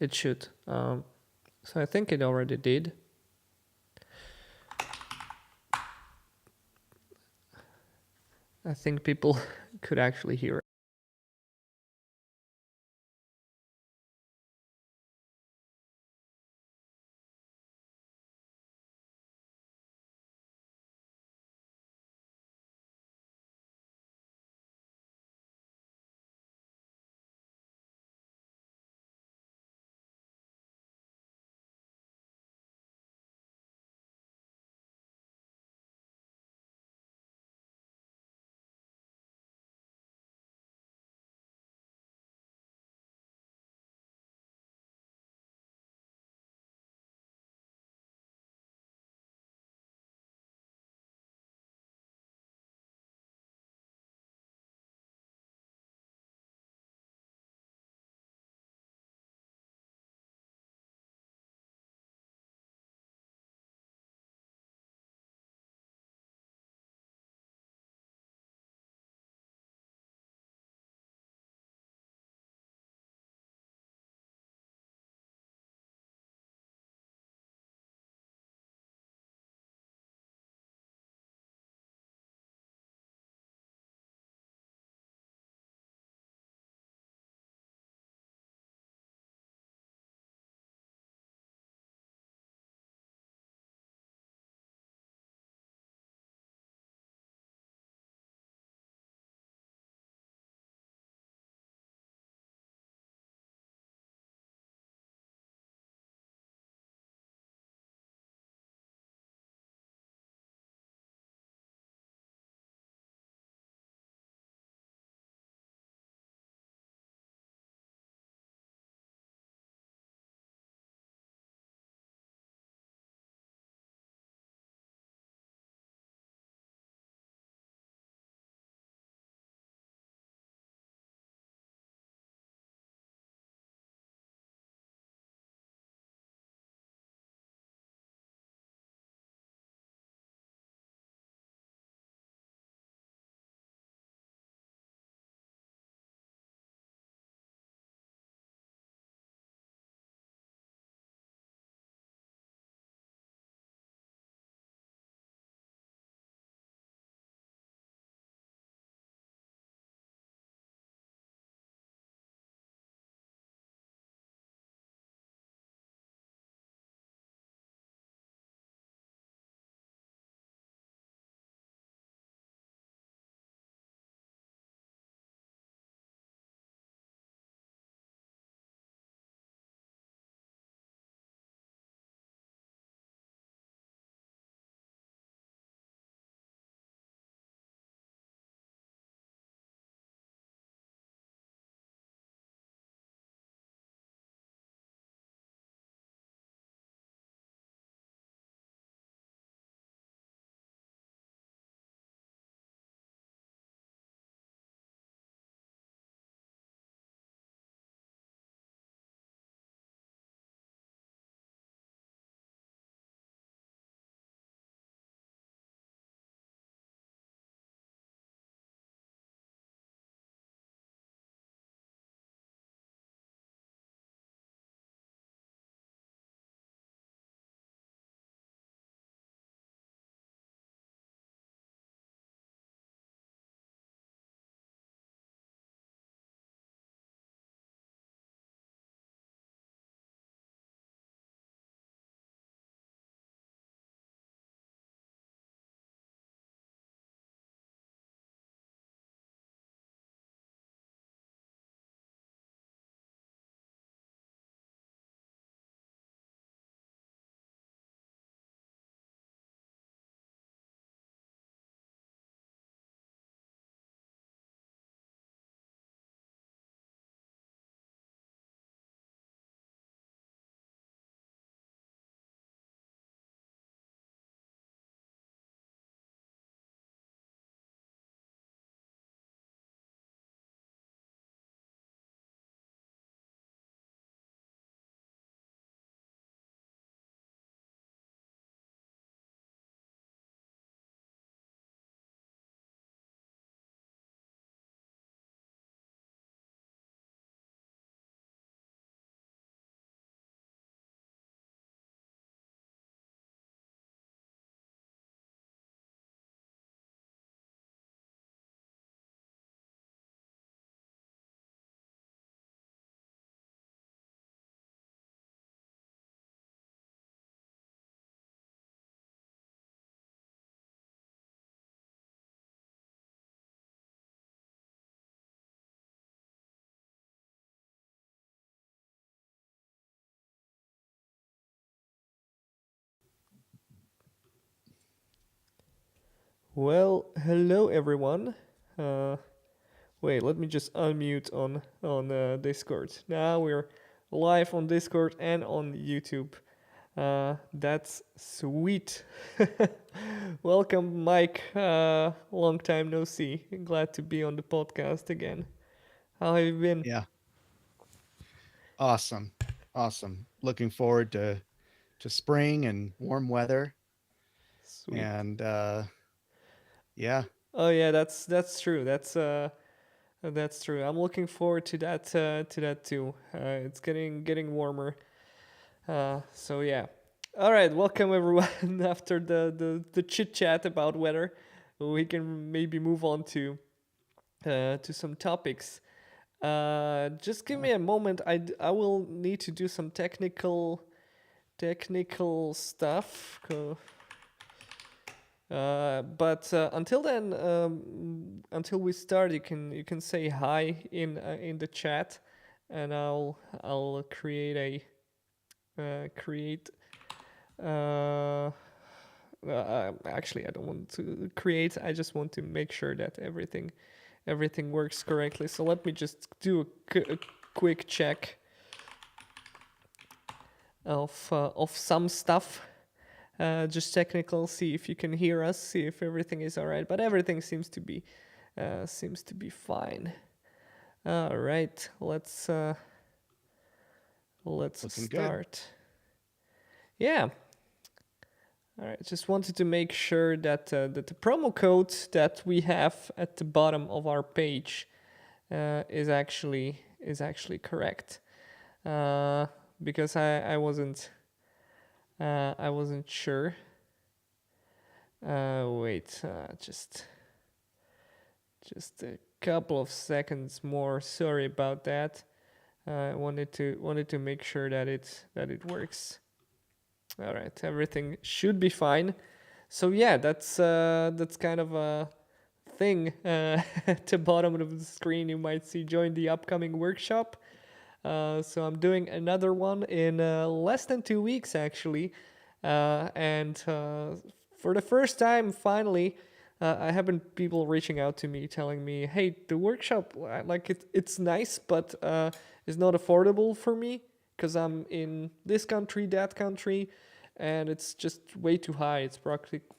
it should. So I think it already did. I think people could actually hear it. Well, hello everyone. Uh, Wait, let me just unmute on Discord. Now we're live on Discord and on YouTube. That's sweet. Welcome, Mike. Long time no see. Glad to be on the podcast again. How have you been? Yeah, awesome. Awesome. Looking forward to spring and warm weather Sweet. and yeah. Oh yeah, that's true. That's true. I'm looking forward to that too. It's getting warmer. So yeah. All right, welcome everyone. After the chit chat about weather, we can maybe move on to some topics. Just give Yeah. me a moment. I will need to do some technical stuff. But until then, until we start, you can say hi in the chat, and I'll create. Actually, I don't want to create. I just want to make sure that everything works correctly. So let me just do a quick check of some stuff. Just technical. See if you can hear us. See if everything is all right. But everything seems to be fine. All right. Let's Looking good. start. Yeah. All right. Just wanted to make sure that the promo code that we have at the bottom of our page is actually correct. Because I wasn't sure. Wait, just a couple of seconds more. Sorry about that. I wanted to make sure that it works. All right, everything should be fine. So yeah, that's kind of a thing. At the bottom of the screen, you might see join the upcoming workshop. So I'm doing another one in less than 2 weeks, actually, and for the first time, finally, I have been people reaching out to me telling me, "Hey, the workshop, like it's nice, but it's not affordable for me because I'm in this country, that country, and it's just way too high. It's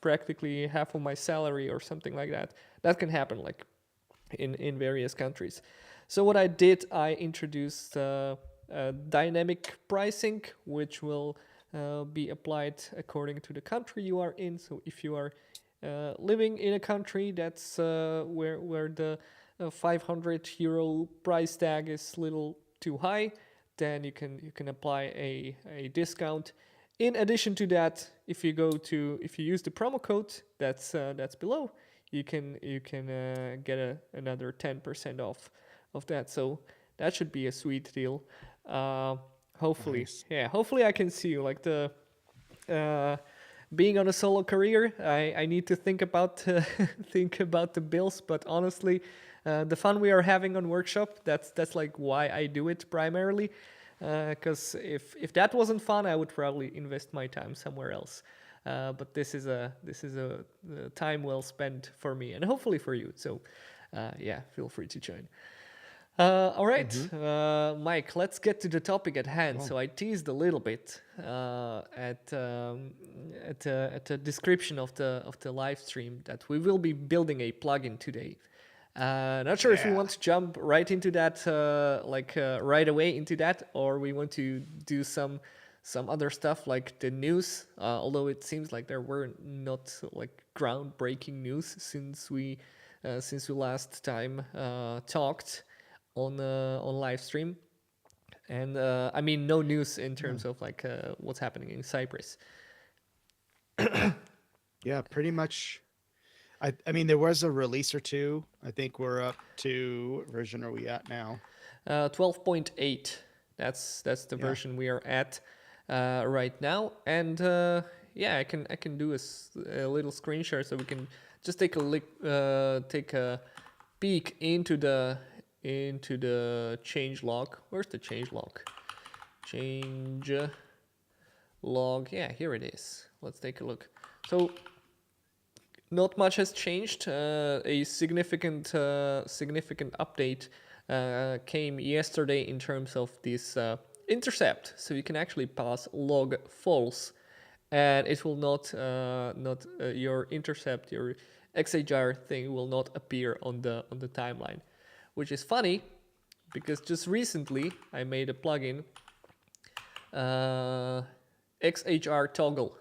practically half of my salary or something like that. That can happen, like in various countries. So what I did, I introduced dynamic pricing, which will be applied according to the country you are in. So if you are living in a country that's where the 500 euro price tag is a little too high, then you can apply a discount. In addition to that, if you use the promo code that's below, you can get another 10% off of that. So that should be a sweet deal. Uh, hopefully, Nice. yeah. Hopefully, I can see you like the uh, being on a solo career. I need to think about think about the bills, but honestly, the fun we are having on workshop, that's like why I do it primarily. Because if that wasn't fun, I would probably invest my time somewhere else. But this is a time well spent for me and hopefully for you. So yeah, feel free to join. All right, Mm-hmm. Mike, let's get to the topic at hand. Cool. So I teased a little bit at the description of the live stream that we will be building a plugin today. Not sure if we Yeah. want to jump right into that, right away into that, or we want to do some other stuff like the news. Although it seems like there were not like groundbreaking news since we last time talked on live stream, and I mean no news in Yeah. terms of like what's happening in Cyprus. Yeah, pretty much. I mean there was a release or two. I think we're up to what version are we at now? 12.8. That's the Yeah. version we are at right now, and yeah, I can do a little screen share so we can just take a peek into the change log. Where's the change log? Change log. Yeah, here it is. Let's take a look. So not much has changed. A significant update came yesterday in terms of this intercept, so you can actually pass log false, and it will not your intercept, your XHR thing will not appear on the timeline, which is funny because just recently I made a plugin, XHR toggle,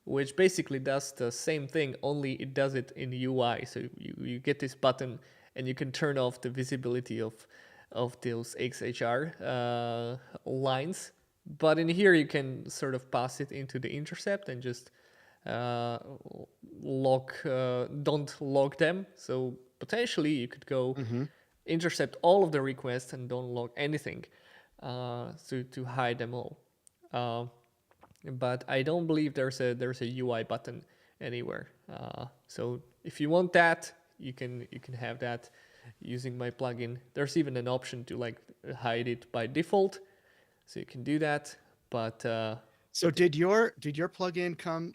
which basically does the same thing, only it does it in UI. So you get this button and you can turn off the visibility of those XHR lines. But in here you can sort of pass it into the intercept and just don't log them. So potentially you could go intercept all of the requests and don't log anything, to hide them all. But I don't believe there's a UI button anywhere. So if you want that, you can have that using my plugin. There's even an option to like hide it by default, so you can do that. But So did your plugin come?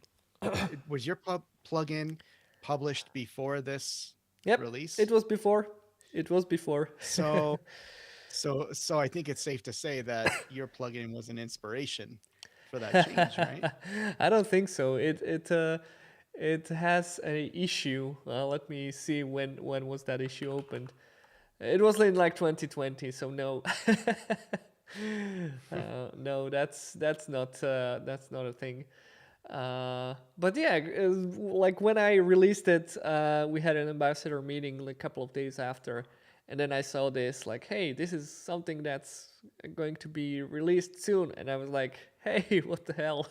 Was your plugin published before this yep, release? it was before. It was before. So I think it's safe to say that your plugin was an inspiration for that change, right? I don't think so. It has a issue. Let me see when was that issue opened. It was in like 2020, so no. No, that's not a thing. But yeah, like when I released it, we had an ambassador meeting like a couple of days after, and then I saw this like, hey, this is something that's going to be released soon, and I was like, hey, what the hell?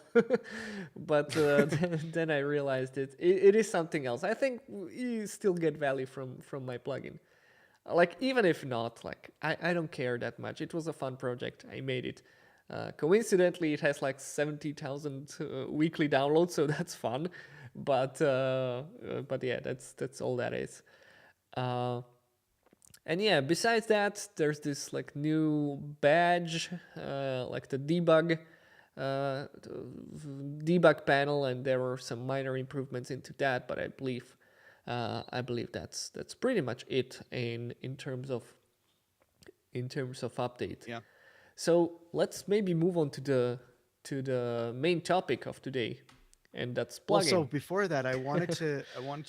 But then I realized it is something else. I think you still get value from my plugin. Like even if not, like I don't care that much. It was a fun project. I made it. Coincidentally, it has like 70,000 weekly downloads, so that's fun. But yeah, that's all that is. And yeah, besides that, there's this like new badge, like the debug panel, and there were some minor improvements into that. But I believe that's pretty much it in terms of update. Yeah. So let's maybe move on to the main topic of today, and that's plugin. Well, so before that, I wanted to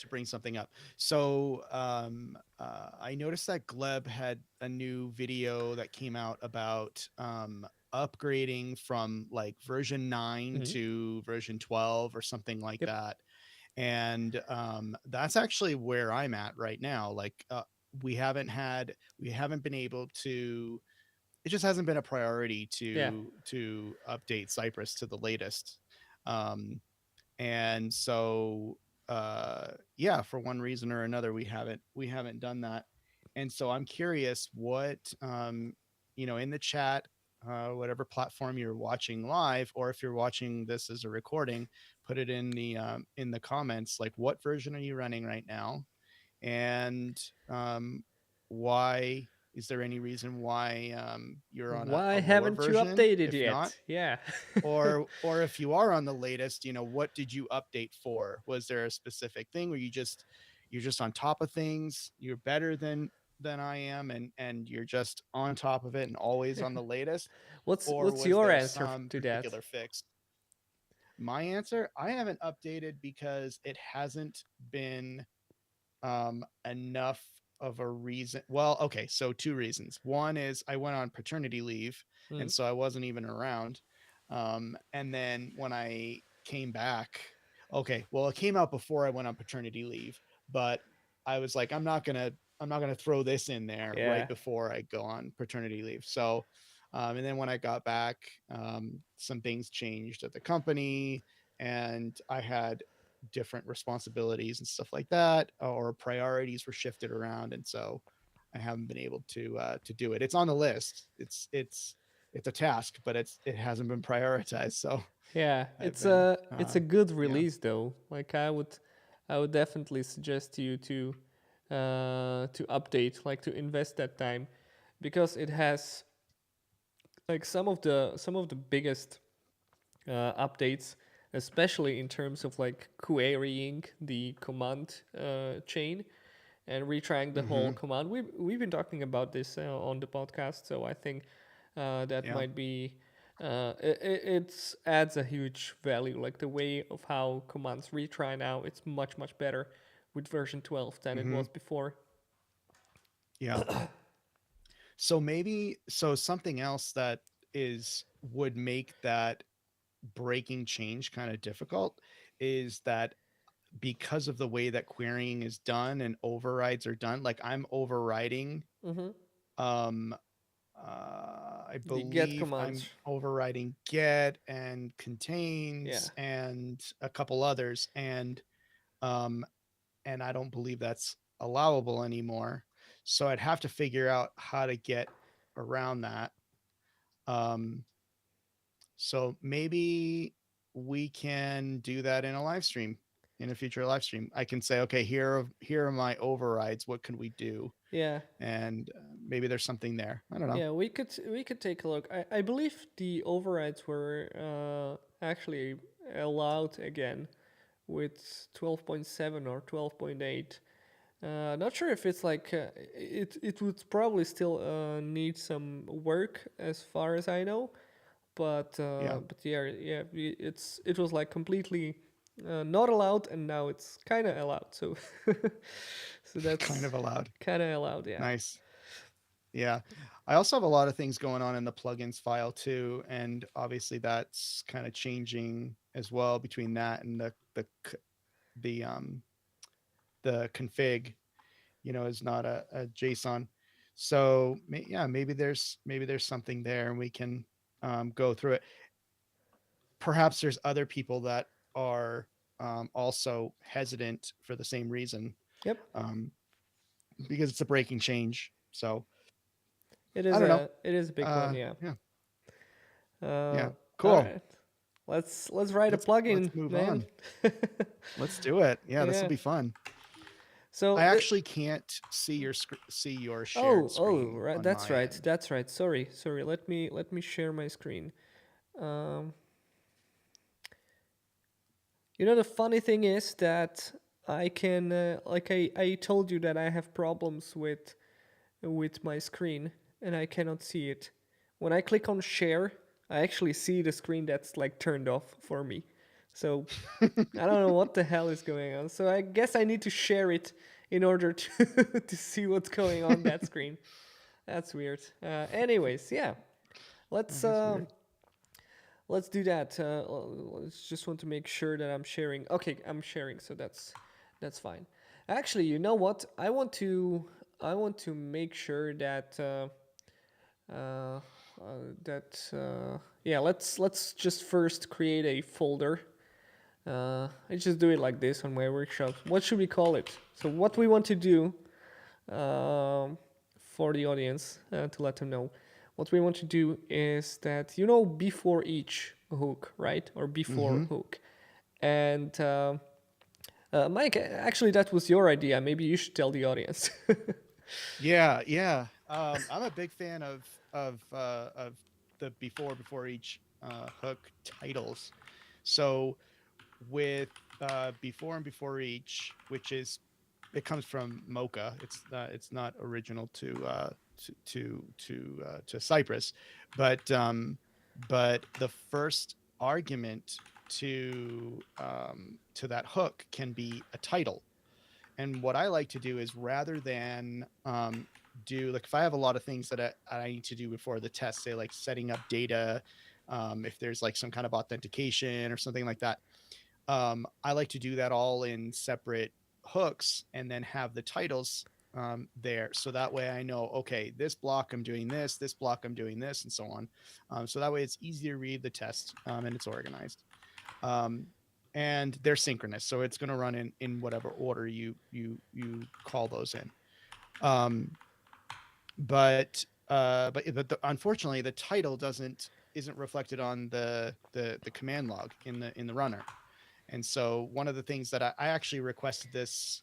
bring something up. So I noticed that Gleb had a new video that came out about upgrading from like version 9 to version 12 or something like that. And that's actually where I'm at right now. Like we haven't been able to, it just hasn't been a priority to update Cypress to the latest. And so yeah, for one reason or another, we haven't done that. And so I'm curious what in the chat, whatever platform you're watching live, or if you're watching this as a recording, put it in the comments, like what version are you running right now, and why is there any reason why you're on why a lower haven't version, you updated if yet? not? Yeah. or if you are on the latest, what did you update for? Was there a specific thing where you're just on top of things, you're better than I am, and you're just on top of it and always on the latest? What's was your there answer some to particular that? fix? My answer, I haven't updated because it hasn't been enough of a reason. Well, okay, so two reasons. One is I went on paternity leave, and so I wasn't even around. And then when I came back, okay, well, it came out before I went on paternity leave, but I was like, I'm not gonna throw this in there right before I go on paternity leave. So and then when I got back, some things changed at the company, and I had different responsibilities and stuff like that, or priorities were shifted around, and so I haven't been able to do it. It's on the list. It's a task, but it hasn't been prioritized. So yeah, it's a good release though. Like I would definitely suggest you to update, like to invest that time, because it has like some of the biggest updates especially in terms of like querying the command chain and retrying the whole Mm-hmm. command. We've been talking about this on the podcast, so I think that Yeah. might be it adds a huge value. Like the way of how commands retry now, it's much better with version 12 than it Mm-hmm. was before. Yeah. So something else that is would make that breaking change kind of difficult is that because of the way that querying is done and overrides are done, like I'm overriding Mm-hmm. um I The get believe I'm commands, overriding get and yeah. contains and a couple others, um and I don't believe that's allowable anymore. So I'd have to figure out how to get around that. Um so maybe we can do that in a live stream, in a future live stream. I can say, okay, here are my overrides. What can we do? Yeah, And maybe there's something there. I don't know. yeah, we could take a look. I believe the overrides were actually allowed again with 12.7 or 12.8. Not sure if it's like it would probably still need some work as far as I know, Yeah, but yeah, it was like completely not allowed, and now it's kind of allowed. So so kind that's of allowed. kind of allowed. Yeah. Nice. Yeah. I also have a lot of things going on in the plugins file too, and obviously that's kind of changing as well between that and the the config, is not a JSON. So yeah, maybe there's something there, and we can go through it. Perhaps there's other people that are also hesitant for the same reason, Yep. um, because it's a breaking change. So It I is don't know. a big one. Yeah. Yeah, Uh, yeah, all cool. right. Let's write a Let's plugin, move man. on. Let's do it. Yeah, this will Yeah. be fun. So I actually can't see your shared oh, screen right. on That's my right. end. That's right. Sorry. Let me share my screen. Um, the funny thing is that I can like I told you that I have problems with my screen and I cannot see it. When I click on share, I actually see the screen that's like turned off for me. So I don't know what the hell is going on. So I guess I need to share it in order to to see what's going on that screen. That's weird. Anyways, yeah, let's That is uh, weird. let's do that. Let's just want to make sure that I'm sharing. Okay, I'm sharing, so that's fine. Actually, you know what? I want to make sure that uh, yeah. Let's just first create a folder. I just do it like this on my workshops. What should we call it? So what we want to do um, for the audience to let them know. What we want to do is that before each hook, right, or before Mm-hmm. hook, and Mike, actually that was your idea. Maybe you should tell the audience. Yeah, yeah. I'm a big fan of the before each hook titles. So with before and before each, which is it comes from Mocha. It's not original to Cypress, but the first argument to that hook can be a title. And what I like to do is rather than do like if I have a lot of things that I need to do before the test, say like setting up data, if there's like some kind of authentication or something like that, I like to do that all in separate hooks and then have the titles there. So that way I know, okay, this block I'm doing this block I'm doing this, and so on. So that way it's easy to read the test and it's organized. Um, and they're synchronous, so it's going to run in whatever order you call those in. Um, but unfortunately, the title isn't reflected on the command log in the runner. And so one of the things that I actually requested this,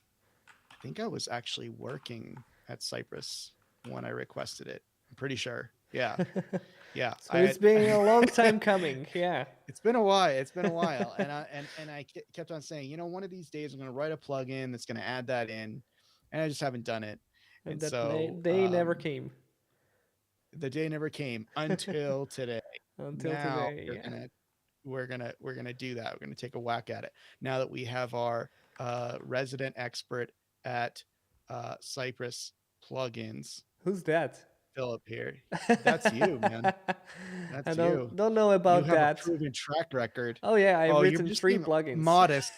I think I was actually working at Cypress when I requested it. I'm pretty sure. Yeah. Yeah, So it's been a long time coming. Yeah, it's been a while. It's been a while, and I kept on saying, one of these days I'm going to write a plugin that's going to add that in, and I just haven't done it. and And that so day never came the day never came until today. until Now today. Yeah. we're gonna do that. We're gonna take a whack at it now that we have our resident expert at Cypress plugins, Who's that? Philip here. That's you, man. I That's you. don't know You about have a that. proven track record. Oh yeah, I've Oh, you're written just three being plugins. modest.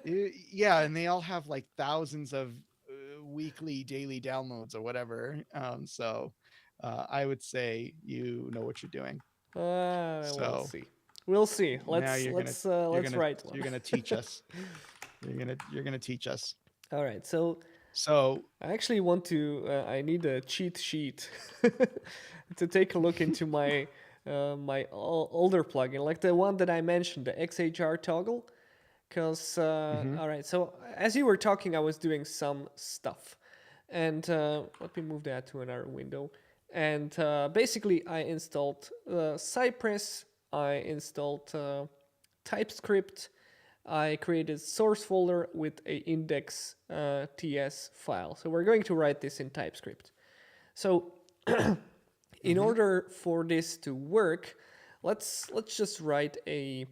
Yeah, and they all have like thousands of weekly, daily downloads or whatever. I would say you know what you're doing. We'll So see. We'll see. now you're Let's gonna write one. you're gonna teach us. You're gonna teach us. All right. So So I actually want to. I need a cheat sheet to take a look into my older plugin, like the one that I mentioned, the XHR toggle. Because mhm. all right. So as you were talking, I was doing some stuff, and let me move that to another window. And basically, I installed Cypress. I installed TypeScript. I created source folder with a index ts file. So we're going to write this in TypeScript. So in Mhm. order for this to work, let's just write a,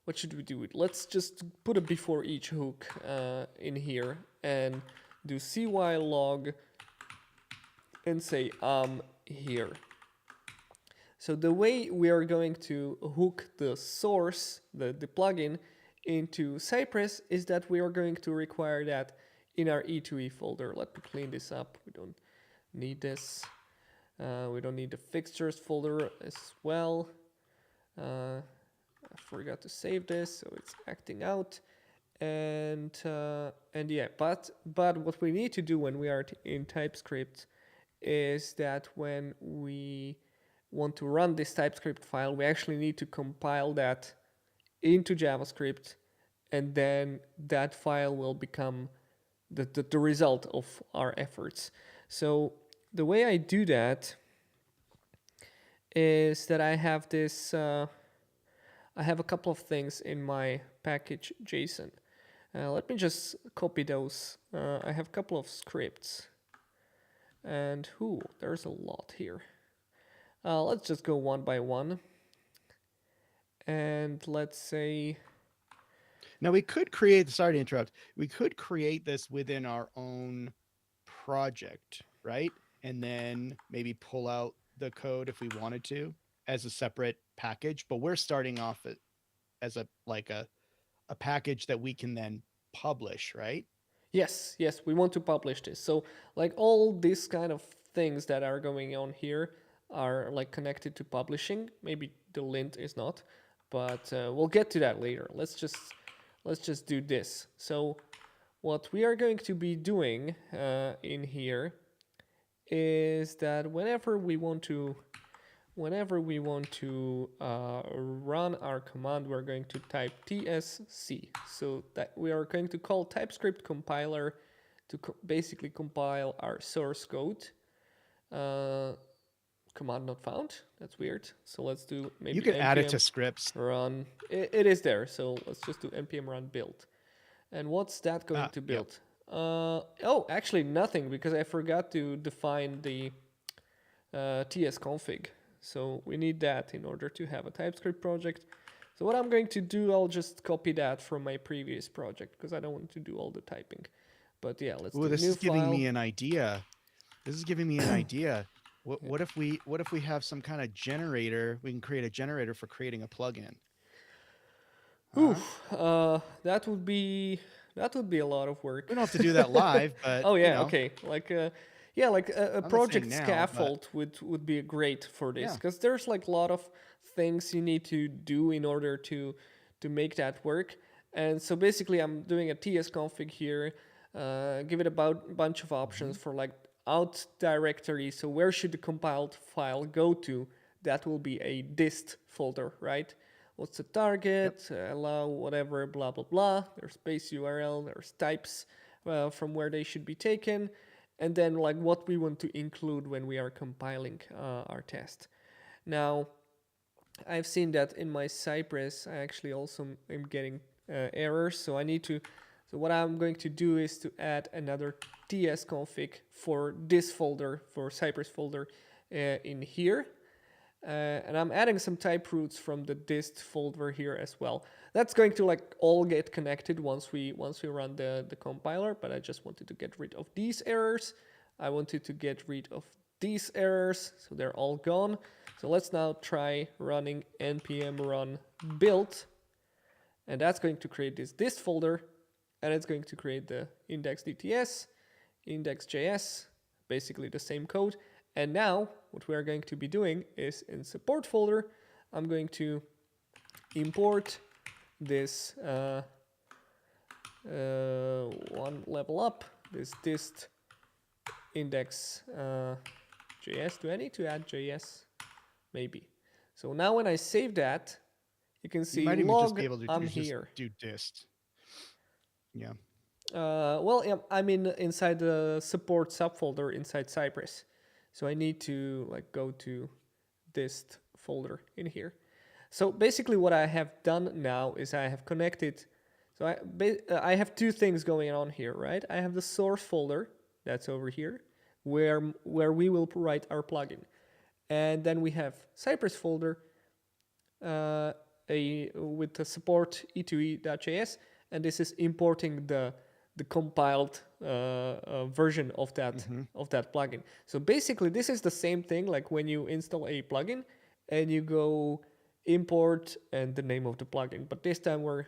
what should we do? Let's just put a before each hook in here and do cy log and say here. So the way we are going to hook the source, the plugin, into Cypress is that we are going to require that in our E2E folder. Let me clean this up. We don't need this. We don't need the fixtures folder as well. I forgot to save this, so it's acting out. And yeah, but what we need to do when we are in TypeScript is that when we want to run this TypeScript file, we actually need to compile that into JavaScript, and then that file will become the result of our efforts. So the way I do that is that I have this, I have a couple of things in my package JSON. Let me just copy those. I have a couple of scripts, and there's a lot here. Let's just go one by one. And let's say, Now we could create. Sorry to interrupt. We could create this within our own project, right? And then maybe pull out the code if we wanted to as a separate package. But we're starting off as a package that we can then publish, right? yes, we want to publish this. So like all these kind of things that are going on here are like connected to publishing. Maybe the lint is not, but we'll get to that later. Let's just do this. So what we are going to be doing in here is that whenever we want to run our command, we're going to type tsc. So that we are going to call TypeScript compiler to basically compile our source code. Command not found. That's weird. So let's do maybe You can add it npm to scripts. run. It is there. So let's just do npm run build. And what's that going to Yep. build? Oh, actually nothing, because I forgot to define the tsconfig. So we need that in order to have a TypeScript project. So what I'm going to do, I'll just copy that from my previous project because I don't want to do all the typing. But yeah, let's do This new is giving file. me an idea. This is giving me an idea. What if we have some kind of generator? We can create a generator for creating a plugin. That would be a lot of work. We don't have to do that live, but Oh yeah, okay. Like like a not project saying now, scaffold would be great for this, Yeah. because there's like a lot of things you need to do in order to make that work. And so basically, I'm doing a tsconfig here. Give it about bunch of options for like out directory. So where should the compiled file go to? That will be a dist folder, right? What's the target? Allow whatever, blah blah blah. There's base URL. There's types from where they should be taken, and then like what we want to include when we are compiling our test. Now, I've seen that in my Cypress, I actually also am getting errors. So I need to, so what I'm going to do is to add another tsconfig for this folder, for Cypress folder in here. And I'm adding some type roots from the dist folder here as well. That's going to like all get connected once we run the compiler, but I just wanted to get rid of these errors. I wanted to get rid of these errors, so they're all gone. So let's now try running npm run build, and that's going to create this dist folder, and it's going to create the index.dts, index.js, basically the same code. And now what we are going to be doing is in support folder, I'm going to import this one level up, this dist index JS. Do I need to add JS? Maybe. So now when I save that, you can see You might even log, just be able to I'm just here. do dist. Yeah. Well, yeah, I'm inside the support subfolder inside Cypress. So I need to like go to dist folder in here. So basically what I have done now is I have connected. So I have two things going on here, right? I have the source folder that's over here where we will write our plugin. And then we have Cypress folder with the support e2e.js, and this is importing the compiled version of that plugin. So basically, this is the same thing like when you install a plugin and you go import and the name of the plugin, but this time we're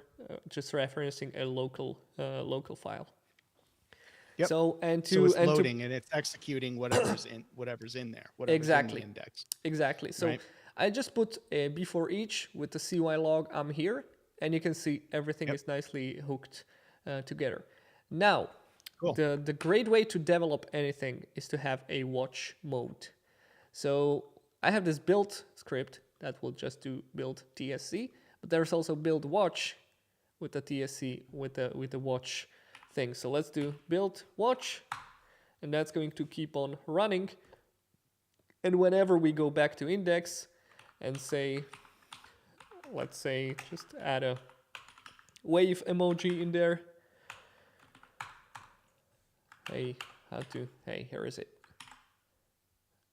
just referencing a local file. Yep. So so it's loading and it's executing whatever's in there, whatever's exactly in the index. Exactly. So right? I just put a before each with the CY log. I'm here, and you can see everything is nicely hooked together. Now, Cool. the great way to develop anything is to have a watch mode. So I have this build script that will just do build TSC, but there's also build watch with the TSC with the watch thing. So let's do build watch, and that's going to keep on running. And whenever we go back to index and say, let's say, just add a wave emoji in there. Hey, here is it.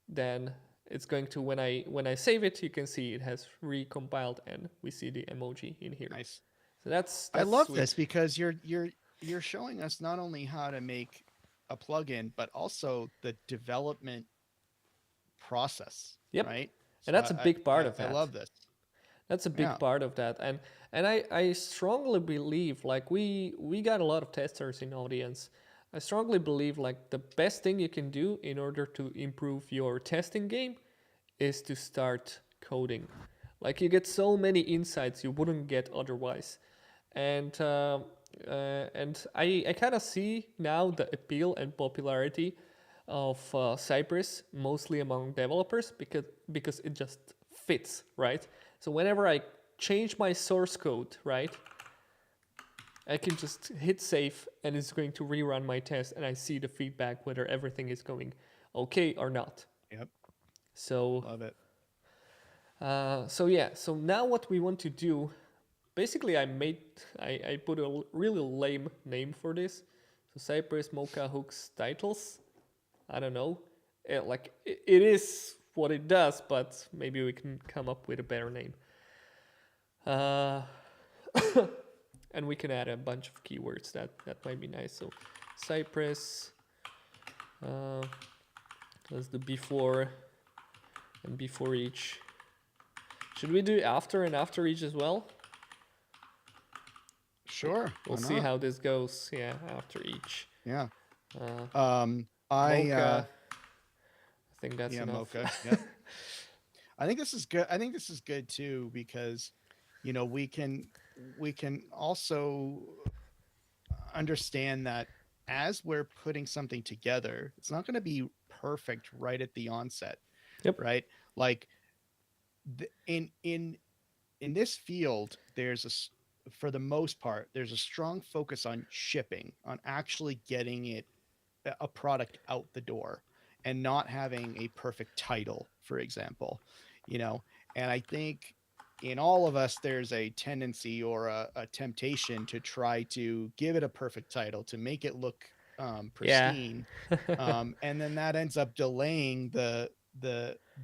Then it's going to, when I save it, you can see it has recompiled and we see the emoji in here. Nice. So that's I love sweet. this because you're showing us not only how to make a plugin, but also the development process. Yep. Right. And that's a big part of that. I love this. That's a big part of that. And I strongly believe, like we got a lot of testers in audience. I strongly believe like the best thing you can do in order to improve your testing game is to start coding. Like you get so many insights you wouldn't get otherwise. And I kind of see now the appeal and popularity of Cypress, mostly among developers, because it just fits, right? So whenever I change my source code, right, I can just hit save and it's going to rerun my test and I see the feedback whether everything is going okay or not. Yep. So love it. So now what we want to do, basically I put a really lame name for this. So Cypress Mocha Hooks titles. I don't know. It is what it does, but maybe we can come up with a better name. And we can add a bunch of keywords that might be nice. So Cypress, let's do before and before each. Should we do after and after each as well? Sure. We'll see how this goes. Yeah, after each. Yeah. Mocha. I think that's enough. Mocha. Yep. I think this is good. I think this is good too because, we can also understand that as we're putting something together, it's not going to be perfect right at the onset. Yep. Right. Like in this field, for the most part, there's a strong focus on shipping, on actually getting a product out the door and not having a perfect title, for example. you know. And I think in all of us, there's a tendency or a temptation to try to give it a perfect title, to make it look Yeah. pristine, and then that ends up delaying the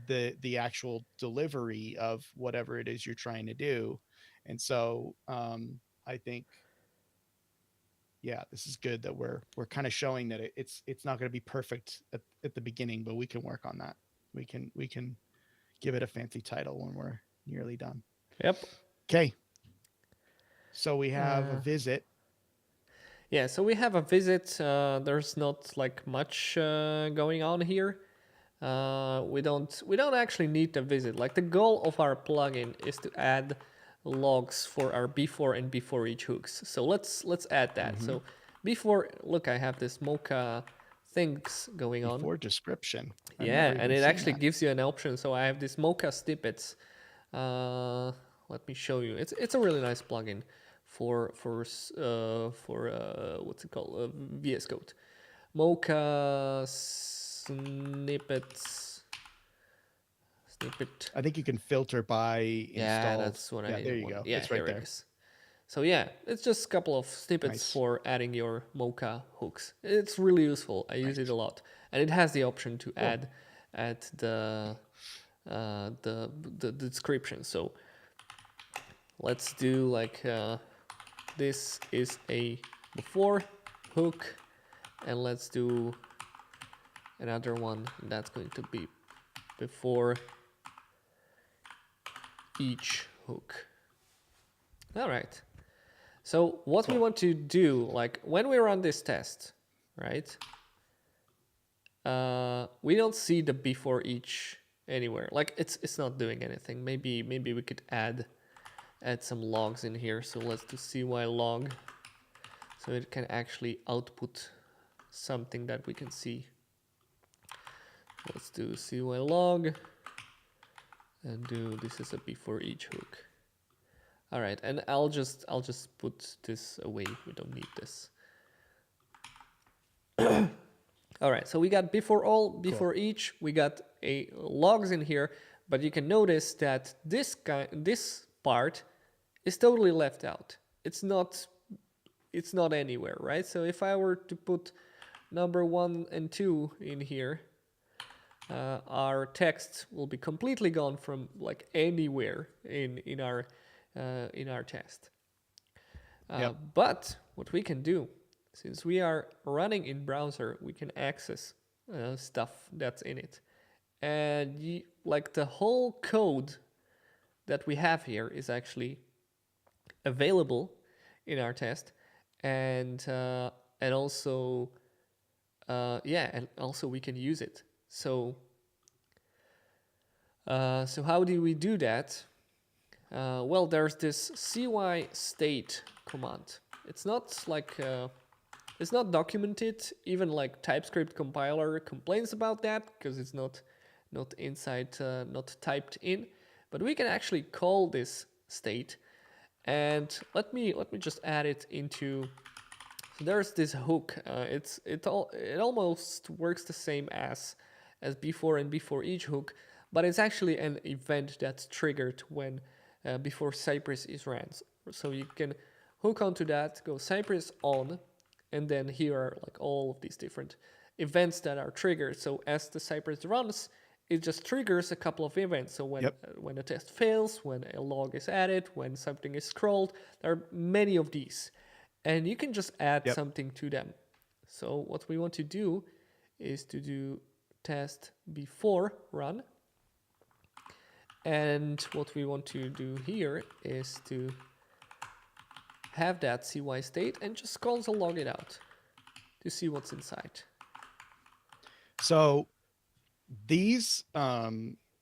the actual delivery of whatever it is you're trying to do. And so I think, yeah, this is good that we're kind of showing that it's not going to be perfect at the beginning, but we can work on that. We can give it a fancy title when we're nearly done. Yep. Okay, so we have a Uh, visit. yeah, so we have a visit. There's not like much going on here. We don't actually need the visit. Like the goal of our plugin is to add logs for our before and before each hooks. So let's add that. Mm-hmm. So before, look, I have this Mocha things going on. Before description. I've Yeah, never and even it seen actually that. gives you an option. So I have this Mocha snippets. Let me show you. It's a really nice plugin for what's it called, VS Code. Mocha snippet. I think you can filter by Yeah, installed. that's what Yeah, I there you want. go. Yeah, It's right here it there. is. So yeah, it's just a couple of snippets Nice. for adding your Mocha hooks. It's really useful. I use it a Nice. lot, and it has the option to Cool. add the description. So let's do like this is a before hook, and let's do another one that's going to be before each hook. All right. So what we Cool. want to do, like when we run this test, right? We don't see the before each anywhere. Like it's not doing anything. Maybe we could add some logs in here. So let's do cy log, so it can actually output something that we can see. Let's do cy log and do this is a before each hook. All right, and I'll just put this away. We don't need this. All right, so we got before all, before Cool. each. We got a logs in here, but you can notice that this part is totally left out. It's not anywhere, right? So if I were to put number 1 and 2 in here, our text will be completely gone from like anywhere in our test. Yep. But what we can do, since we are running in browser, we can access stuff that's in it, and like the whole code that we have here is actually available in our test, and also and also we can use it. So how do we do that? Well, there's this cy state command. It's not like it's not documented. Even like TypeScript compiler complains about that because it's not inside, not typed in. But we can actually call this state, and let me just add it into. So there's this hook. It almost works the same as before and before each hook, but it's actually an event that's triggered when before Cypress is ran. So you can hook onto that, go Cypress on, and then here are like all of these different events that are triggered. So as the Cypress runs, it just triggers a couple of events. So Yep. when a test fails, when a log is added, when something is scrolled, there are many of these, and you can just add Yep. something to them. So what we want to do is to do test before run, and what we want to do here is to have that cy state and just console log it out to see what's inside. So these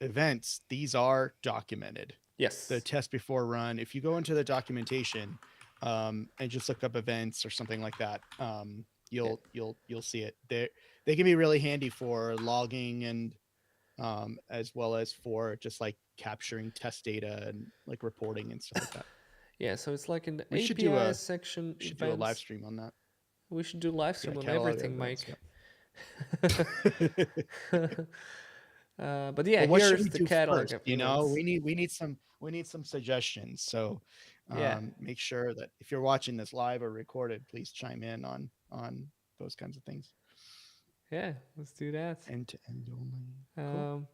events, these are documented. Yes. The test before run. If you go into the documentation and just look up events or something like that, you'll see it. They can be really handy for logging and as well as for just like capturing test data and like reporting and stuff like that. Yeah, so it's like in the We should API section. We should do a live stream on that. We should do live stream on catalog everything, events, Mike. yep. But yeah, But what should here's we the do catalog first? of You know, events. we need some suggestions. So Yeah, make sure that if you're watching this live or recorded, please chime in on those kinds of things. yeah, let's do that. End to end only. Cool. Um,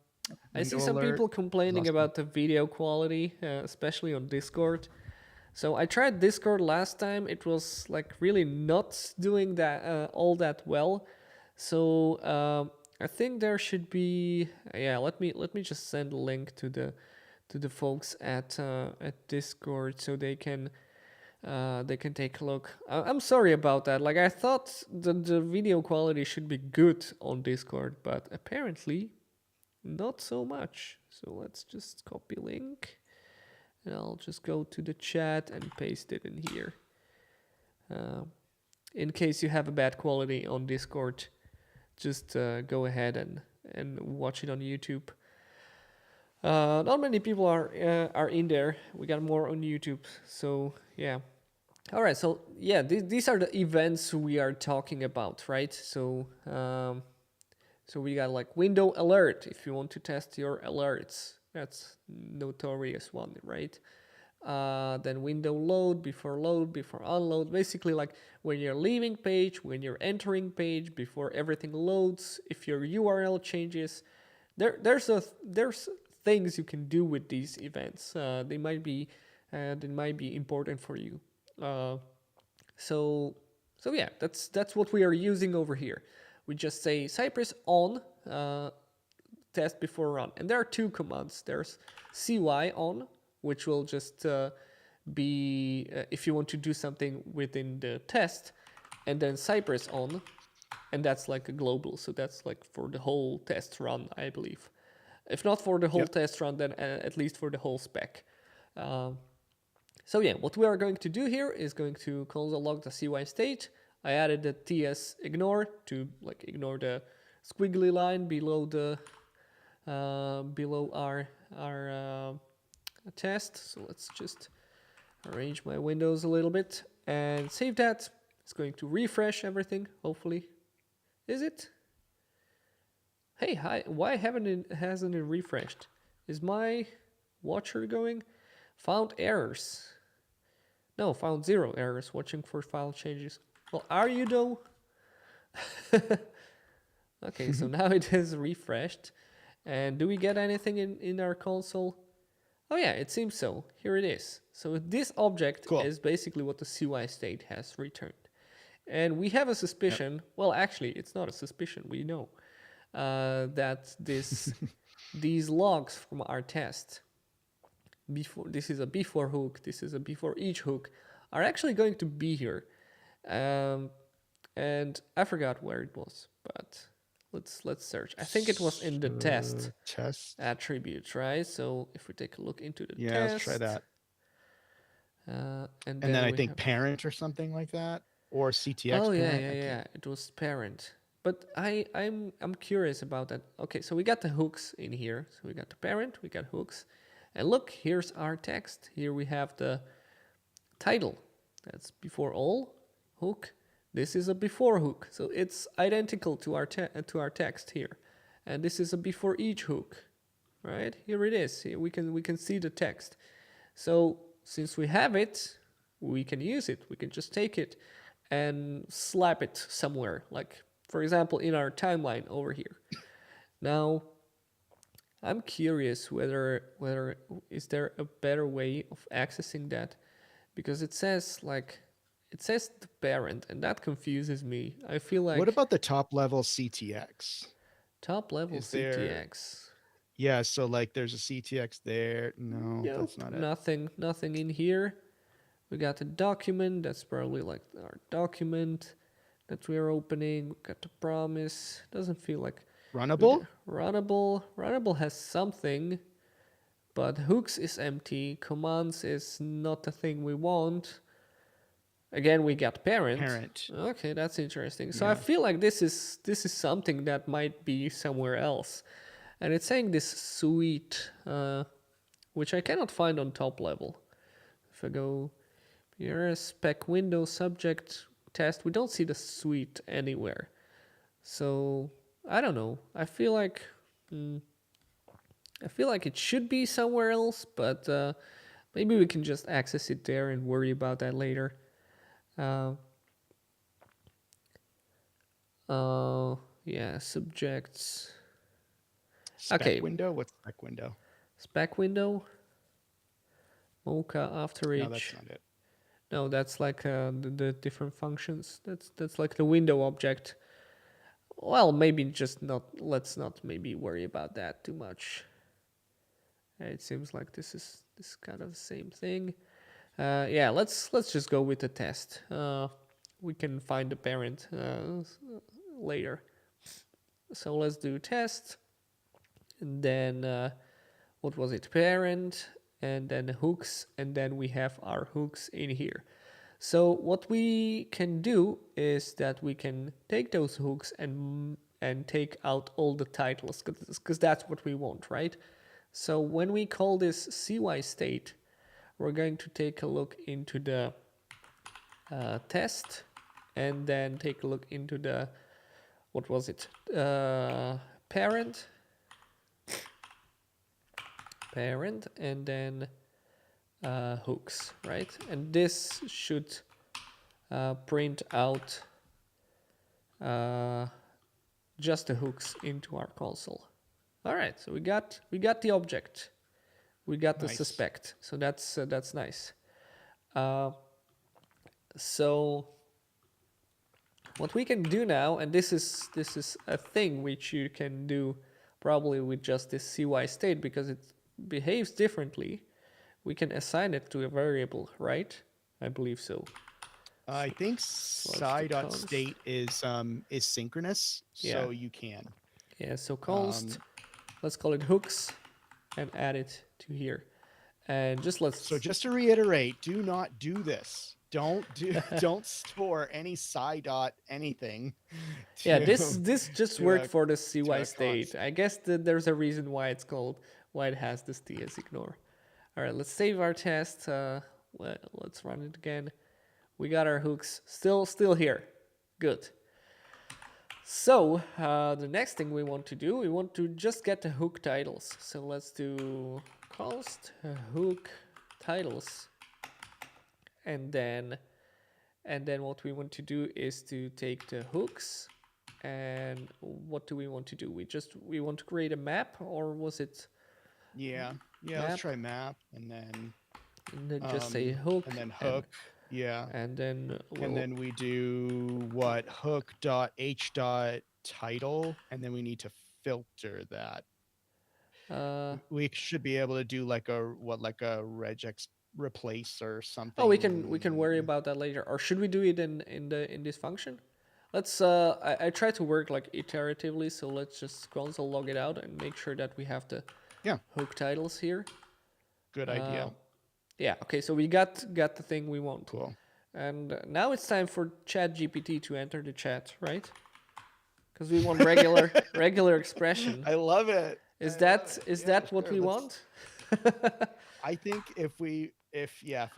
I see Window some alert people is complaining awesome. about the video quality, especially on Discord. So I tried Discord last time. It was like really not doing that all that well. So I think there should be yeah. Let me just send a link to the folks at Discord so they can take a look. I'm sorry about that. Like I thought the video quality should be good on Discord, but apparently not so much. So let's just copy link and I'll just go to the chat and paste it in here. In case you have a bad quality on Discord, just go ahead and watch it on YouTube. Not many people are in there. We got more on YouTube, so yeah. All right, so yeah, these are the events we are talking about, right? So we got like window alert if you want to test your alerts. That's notorious one, right? Then window load, before unload. Basically, like when you're leaving page, when you're entering page, before everything loads. If your URL changes, there's things you can do with these events. They might be important for you. So so yeah, that's what we are using over here. We just say Cypress on test before run, and there are two commands. There's cy on, which will just be if you want to do something within the test, and then Cypress on, and that's like a global. So that's like for the whole test run, I believe. If not for the whole Yep. test run, then at least for the whole spec. So yeah, what we are going to do here is going to console log the cy state. I added the ts ignore to like ignore the squiggly line below the below our test. So let's just arrange my windows a little bit and save that. It's going to refresh everything, hopefully. Is it? Hey, hi, why hasn't it refreshed? Is my watcher going? Found errors. No, found 0 errors. Watching for file changes. Well, are you though? Okay, so now it is refreshed. And do we get anything in our console? Oh yeah, it seems so. Here it is. So this object Cool. is basically what the CY state has returned. And we have a suspicion, well actually it's not a suspicion, we know, that these logs from our test, this is a before hook, this is a before each hook, are actually going to be here. And I forgot where it was, but let's search. I think it was in the test attributes, right? So if we take a look into the test, let's try that. And then I we think have, parent or something like that, or CTX oh yeah, parent. yeah. It was parent. But I'm curious about that. Okay, so we got the hooks in here. So we got the parent, we got hooks, and look, here's our text. Here we have the title. That's before all hook. This is a before hook, so it's identical to our text here, and this is a before each hook, right? Here it is. Here we can see the text. So since we have it, we can use it. We can just take it and slap it somewhere, like for example in our timeline over here. Now, I'm curious whether is there a better way of accessing that, because it says the parent, and that confuses me. I feel like what about the top level CTX? top level Is CTX? there- Yeah, so like there's a CTX there. No, Nope, that's not it. Nothing in here. We got the document. That's probably like our document that we are opening. We got the promise. Doesn't feel like Runnable? Runnable has something, but hooks is empty. Commands is not the thing we want. Again, we got parent. Okay, that's interesting. So yeah. I feel like this is something that might be somewhere else, and it's saying this suite, which I cannot find on top level. If I go here, spec window subject test, we don't see the suite anywhere. So I don't know. I feel like I feel like it should be somewhere else, but maybe we can just access it there and worry about that later. Uh, yeah, subjects. Spec Okay, window? What's spec window? spec window, Mocha, After No, that's Edge. not it. No, that's like the different functions. That's like the window object. Well, maybe just not. Let's not maybe worry about that too much. It seems like this is kind of the same thing. Yeah, let's just go with the test. We can find the parent later. So let's do test, and then what was it? Parent, and then hooks, and then we have our hooks in here. So what we can do is that we can take those hooks and take out all the titles, because that's what we want, right? So when we call this CY state, we're going to take a look into the test, and then take a look into the, what was it? Parent, and then hooks, right? And this should print out just the hooks into our console. All right, so we got the object, we got the Nice. suspect, so that's nice. So what we can do now, and this is a thing which you can do probably with just this CY state because it behaves differently. We can assign it to a variable, right? I believe so. I think the const. state is synchronous, Yeah. so you can. Yeah, so const, let's call it hooks, and add it to here. And just let's. So just to reiterate, do not do this. Don't store any dot anything. Yeah, this just worked for the CY a state. const. I guess that there's a reason why it has this ts ignore. All right, let's save our test. Let's run it again. We got our hooks still here. Good. So the next thing we want to do, we want to just get the hook titles. So let's do const hook titles, and then what we want to do is to take the hooks, and what do we want to do? We want to create a map, or was it? Yeah, map? let's try map, and then just say hook, and then hook. Yeah. And then we do what? Hook dot h dot title, and then we need to filter that. We should be able to do like a regex replace or something. Oh, we can worry about that later. Or should we do it in this function? Let's I try to work like iteratively, so let's just console log it out and make sure that we have the hook titles here. Good idea. Yeah, okay, so we got the thing we want. Cool. And now it's time for ChatGPT to enter the chat, right? Because we want regular expression. I love it. Is that what we want? I think if we're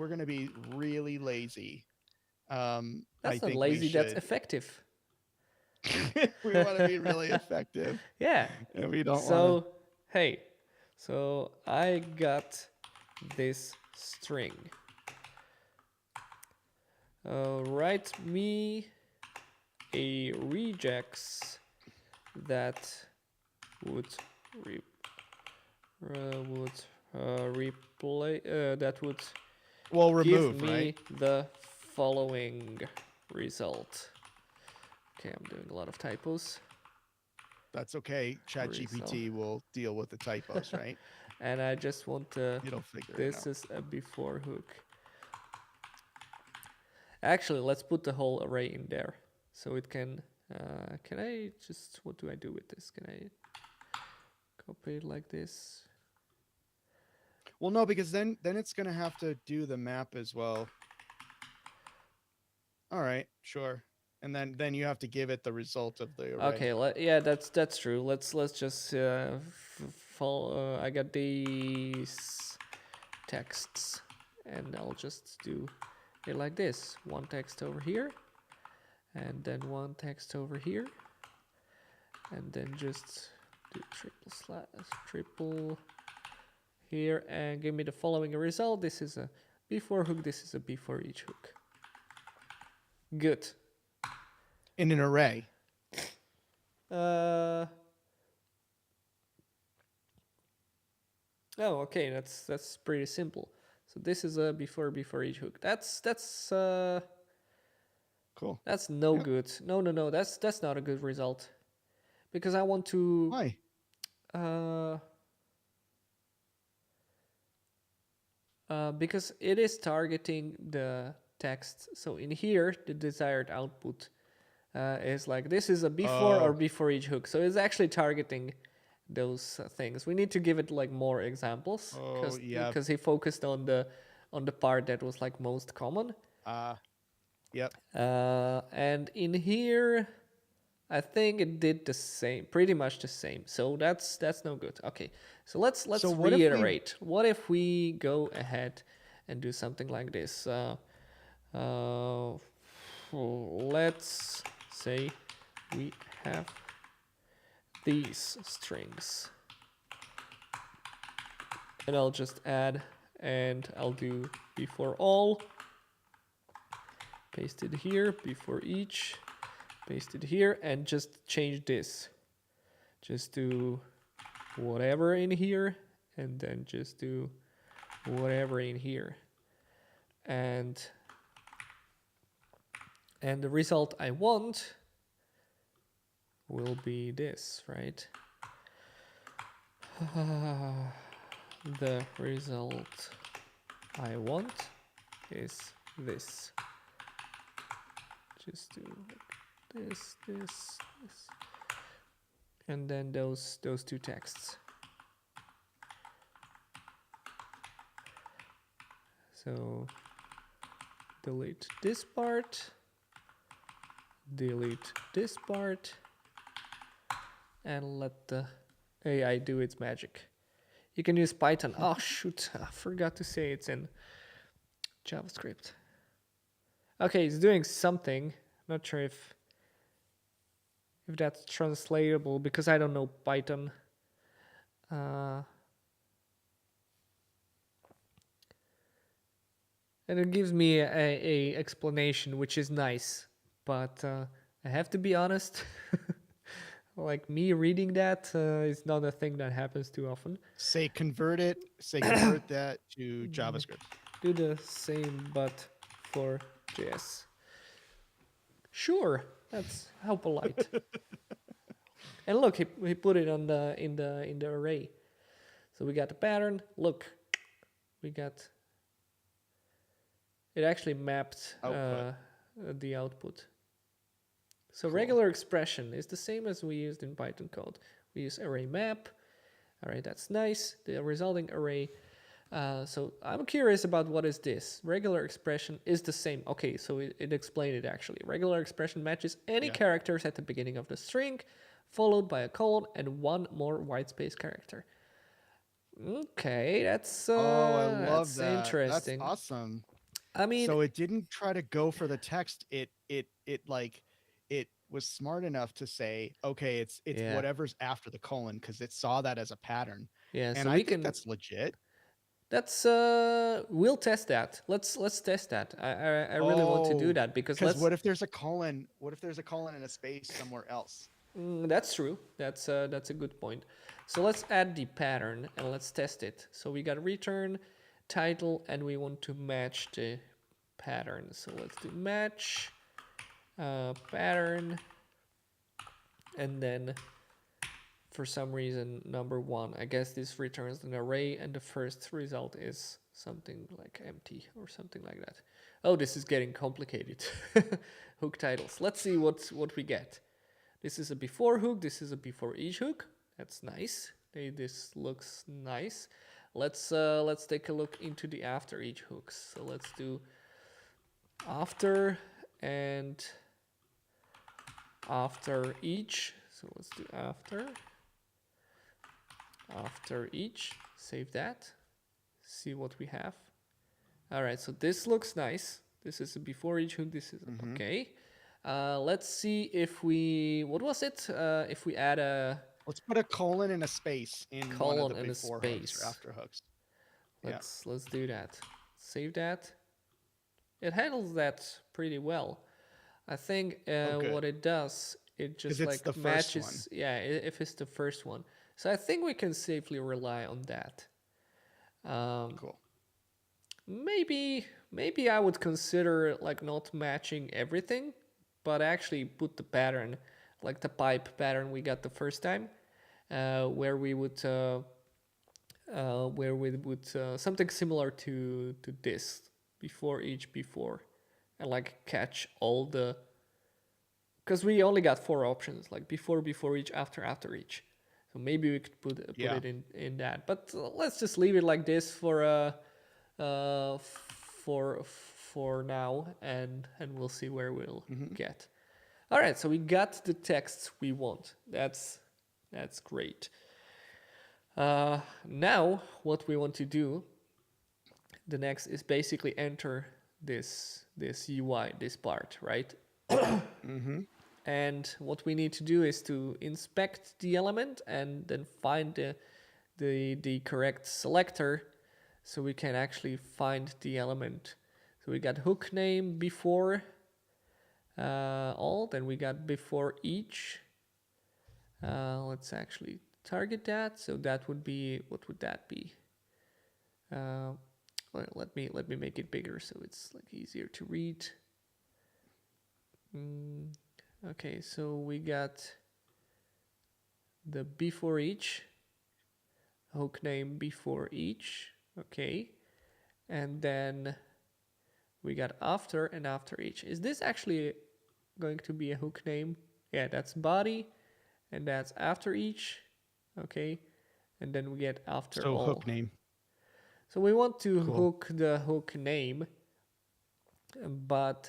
gonna be really lazy, that's I not think lazy. That's effective. We want to be really effective. Yeah. And we don't. So hey, so I got this string. Write me a regex that would replay that would remove give me right? the following result. Okay, I'm doing a lot of typos. That's okay. ChatGPT will deal with the typos, right? And I just want to. It'll figure it out. This is a before hook. Actually, let's put the whole array in there, so it can. Can I just? What do I do with this? Can I copy it like this? Well, no, because then it's gonna have to do the map as well. All right, sure. And then you have to give it the result of the array. Okay, yeah, that's true. Let's just follow. I got these texts, and I'll just do it like this: one text over here, and then one text over here, and then just do triple slash triple here and give me the following result. This is a before hook, this is a before each hook. Good. In an array. Oh, okay, that's pretty simple. So this is a before each hook. That's Cool. that's no Yep. good. No, that's not a good result. Because I want to Why? Because it is targeting the text. So in here, the desired output is like this is a before or before each hook. So it's actually targeting those things. We need to give it like more examples because he focused on the part that was like most common. Yep. And in here, I think it did the same, pretty much the same. So that's no good. Okay, so let's So what if we- reiterate. What if we go ahead and do something like this? Let's say we have these strings, and I'll just add, and I'll do before all. Paste it here, before each. Paste it here and just change this. Just do whatever in here and then just do whatever in here. And the result I want will be this, right? The result I want is this. Just do like this, and then those two texts. So delete this part, delete this part, and let the AI do its magic. You can use Python. Oh shoot, I forgot to say it's in JavaScript. Okay, it's doing something. Not sure if that's translatable because I don't know Python. And it gives me a explanation, which is nice. But I have to be honest. Like me reading that is not a thing that happens too often. Say convert that to JavaScript. Do the same, but for JS. Sure, that's how polite. And look, he put it on the in the array. So we got the pattern. Look, we got it actually mapped the output. So cool. Regular expression is the same as we used in Python code. We use array map. All right, that's nice. The resulting array. So I'm curious about what is this. Regular expression is the same. Okay, so it explained it actually. Regular expression matches any characters at the beginning of the string, followed by a colon and one more whitespace character. Okay, that's I love that. Interesting. That's awesome. I mean, so it didn't try to go for the text. It was smart enough to say, okay, it's whatever's after the colon because it saw that as a pattern. Yeah, and so I think that's legit. That's we'll test that. Let's test that. I really want to do that because what if there's a colon? What if there's a colon and a space somewhere else? That's true. That's a good point. So let's add the pattern and let's test it. So we got return title and we want to match the pattern. So let's do match pattern, and then for some reason number 1. I guess this returns an array and the first result is something like empty or something like that. Oh, this is getting complicated. Hook titles. Let's see what we get. This is a before hook. This is a before each hook. That's nice. This looks nice. Let's take a look into the after each hooks. So let's do after and after each. So let's do after each. Save that. See what we have. All right, so this looks nice. This is a before each hook. This is okay. Let's see if we, what was it? If we add a... Let's put a colon and a space in one of the colon and a before hooks or space. after hooks. Yeah. Let's do that. Save that. It handles that pretty well. I think Oh, good. what it does, it Because just it's the like first one. matches. Yeah, if it's the first one. So I think we can safely rely on that. Cool. Maybe I would consider like not matching everything, but actually put the pattern, like the pipe pattern we got the first time, where we would something similar to this before each before, and like catch all the, because we only got 4 options, like before each, after each. So maybe we could put Yeah. it in that, but let's just leave it like this for for now, and we'll see where we'll get. All right, so we got the texts we want. That's great. Now what we want to do, the next, is basically enter this UI, this part, right? Mm-hmm. And what we need to do is to inspect the element and then find the correct selector, so we can actually find the element. So we got hook name before all, then we got before each. Let's actually target that. So that would be, what would that be? Well, let me make it bigger so it's like easier to read. Okay, so we got the before each, hook name before each. Okay, and then we got after and after each. Is this actually going to be a hook name? Yeah, that's body, and that's after each. Okay, and then we get after So all. hook name. So we want to Cool. hook the hook name, but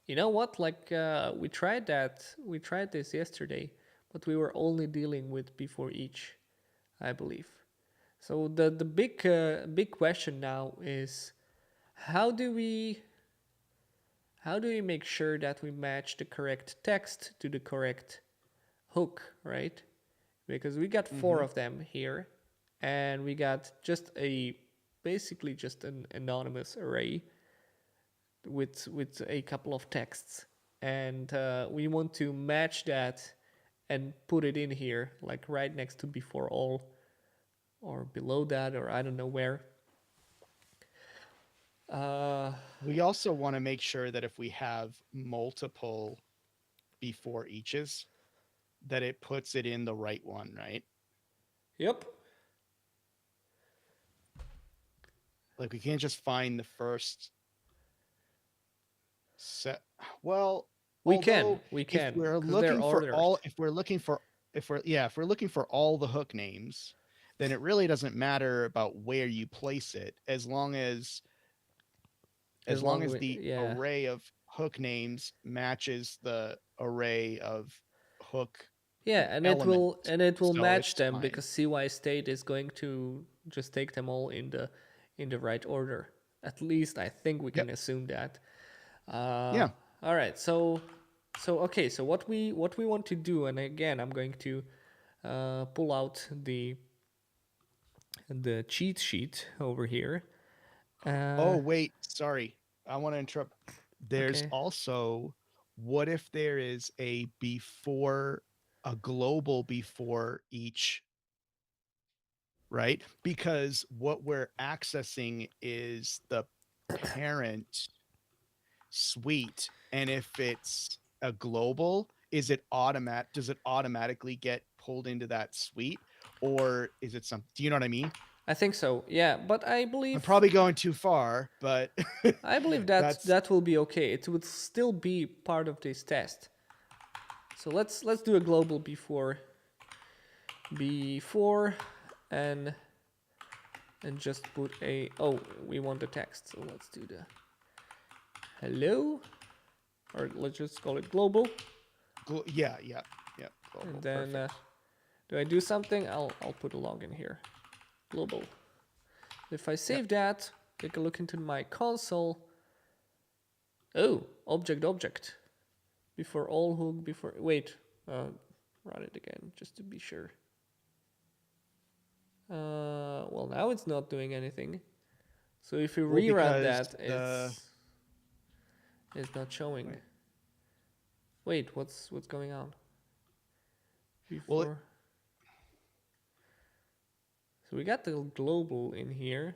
you know what? Like we tried this yesterday, but we were only dealing with before each, I believe. So the big question now is, how do we make sure that we match the correct text to the correct hook, right? Because we got 4 of them here, and we got just basically just an anonymous array with a couple of texts, and we want to match that and put it in here, like right next to before all, or below that, or I don't know where. We also want to make sure that if we have multiple before eaches, that it puts it in the right one, right? Yep. Like we can't just find the first set. Well, We although can, if we're 'cause they're looking for orders. all, if we're looking for all the hook names, then it really doesn't matter about where you place it, as long as the array of hook names matches the array of hook. Yeah, and element, it will so match it's them fine. because CY state is going to just take them all in the right order. At least I think we can assume that. Yeah. All right. So okay. So what we want to do, and again, I'm going to pull out the cheat sheet over here. Oh, wait, sorry. I want to interrupt. There's Okay. also, what if there is a global before each, right? Because what we're accessing is the parent suite. And if it's a global, does it automatically get pulled into that suite? Or is it do you know what I mean? I think so. Yeah, but I I'm believe probably going too far, but that will be okay. It would still be part of this test. So let's do a global before and just put a, oh, we want the text, so let's do the hello, or let's just call it global. Yeah. Global, And then do I do something? I'll put a log in here, global. If I save that, take a look into my console. Oh, object before all hook before, wait, run it again just to be sure. Well, now it's not doing anything. So if you Well, rerun because that, the it's not showing. Wait. Wait, what's going on? Well, Before. So we got the global in here,